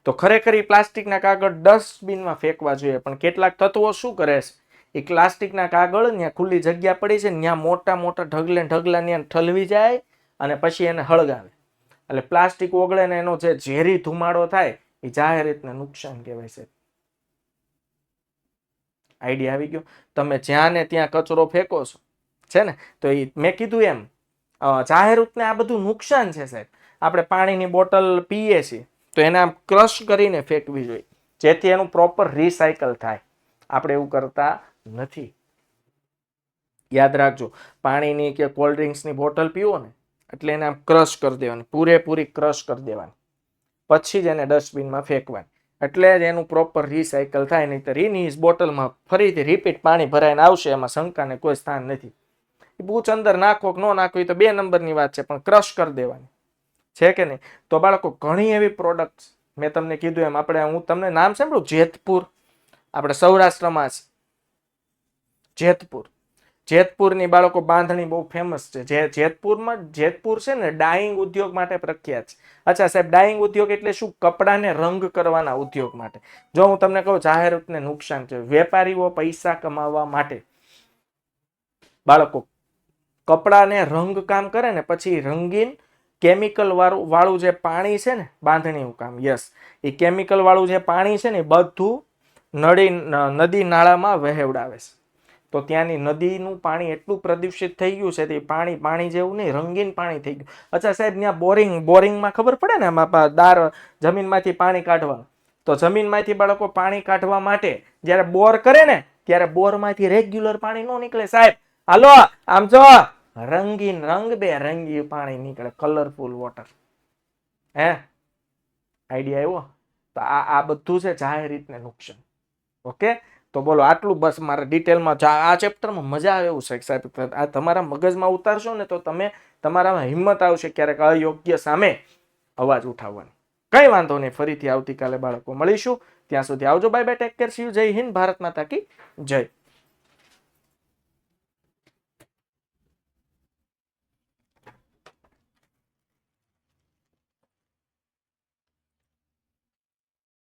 તો ખરેખર એ પ્લાસ્ટિકના કાગળ ડસ્ટબિનમાં ફેંકવા જોઈએ, પણ કેટલાક તત્વો શું કરે છે, એ પ્લાસ્ટિકના કાગળ ત્યાં ખુલ્લી જગ્યા પડી છે ત્યાં મોટા મોટા ઢગલે ઢગલા ત્યાં ઠલવી જાય અને પછી એને હળગાવે. એટલે પ્લાસ્ટિક ઓગળે ને એનો જે ઝેરી ધુમાડો થાય એ જાહેર રીતને નુકસાન કહેવાય છે. આઈડિયા આવી ગયો? તમે જ્યાં ને ત્યાં કચરો ફેંકો છો, છે ને? તો એ મેં કીધું એમ જાહેર રીતને આ બધું નુકસાન છે સાહેબ. આપણે પાણીની બોટલ પીએ છીએ તો એને આમ ક્રશ કરીને ફેંકવી જોઈએ જેથી એનું પ્રોપર રિસાયકલ થાય. આપણે એવું કરતા નથી. યાદ રાખજો, પાણીની કે કોલ્ડ ડ્રિંક્સની બોટલ પીવો ને એટલે એને આમ ક્રશ કરી દેવાની, પૂરેપૂરી ક્રશ કરી દેવાની, પછી જ એને ડસ્ટબિનમાં ફેંકવાની, એટલે જ એનું પ્રોપર રિસાયકલ થાય. નહીંતર એની બોટલમાં ફરીથી રિપીટ પાણી ભરાઈને આવશે, એમાં શંકાને કોઈ સ્થાન નથી. એ બૂચ અંદર નાખો કે ન નાખો એ તો 2 નંબરની વાત છે, પણ ક્રશ કરી દેવાની, છે કે નહીં? તો બાળકો ઘણી એવી પ્રોડક્ટ મેં તમને કીધું એમ, આપણે હું તમને નામ સાંભળ્યું જેતપુર, આપણે સૌરાષ્ટ્રમાં છે જેતપુર. જેતપુરની બાળકો બાંધણી બહુ ફેમસ છે. જેતપુર છે ને ડાઈંગ ઉદ્યોગ માટે પ્રખ્યાત છે. અચ્છા સાહેબ, ડાઈંગ ઉદ્યોગ એટલે શું? કપડાને રંગ કરવાના ઉદ્યોગ માટે. જો હું તમને કહું જાહેર રીતને નુકસાન છે, વેપારીઓ પૈસા કમાવા માટે બાળકો કપડાને રંગ કામ કરે ને પછી રંગીન કેમિકલ વાળું જે પાણી છે ને બાંધણીનું કામ, યસ, એ કેમિકલ વાળું જે પાણી છે ને બધું નદી નાળામાં વહેવડાવે છે. તો ત્યાંની નદીનું પાણી એટલું પ્રદૂષિત થઈ ગયું છે તે પાણી જેવું નહીં, રંગીન પાણી થઈ ગયું. અચ્છા સાહેબ, ત્યાં બોરિંગમાં ખબર પડે ને આમાં જમીનમાંથી પાણી કાઢવાનું, તો જમીનમાંથી બાળકો પાણી કાઢવા માટે જ્યારે બોર કરે ને ત્યારે બોરમાંથી રેગ્યુલર પાણી ન નીકળે સાહેબ. હાલો આમ જો રંગીન રંગબેરંગી પાણી નીકળે, કલરફુલ વોટર. હે આઈડિયા આવ્યો? તો આ બધું છે જાહેર રીતને નુકસાન. ઓકે, તો બોલો આટલું બસ મારે ડિટેલમાં આ ચેપ્ટરમાં મજા આવે એવું છે સાહેબ. આ તમારા મગજમાં ઉતારશો ને તો તમારામાં હિંમત આવશે ક્યારેક અયોગ્ય સામે અવાજ ઉઠાવવાની. કઈ વાંધો નહીં, ફરીથી આવતીકાલે બાળકો મળીશું. ત્યાં સુધી આવજો, bye bye, take care, C you, જય હિન્દ, ભારત માતા કી જય.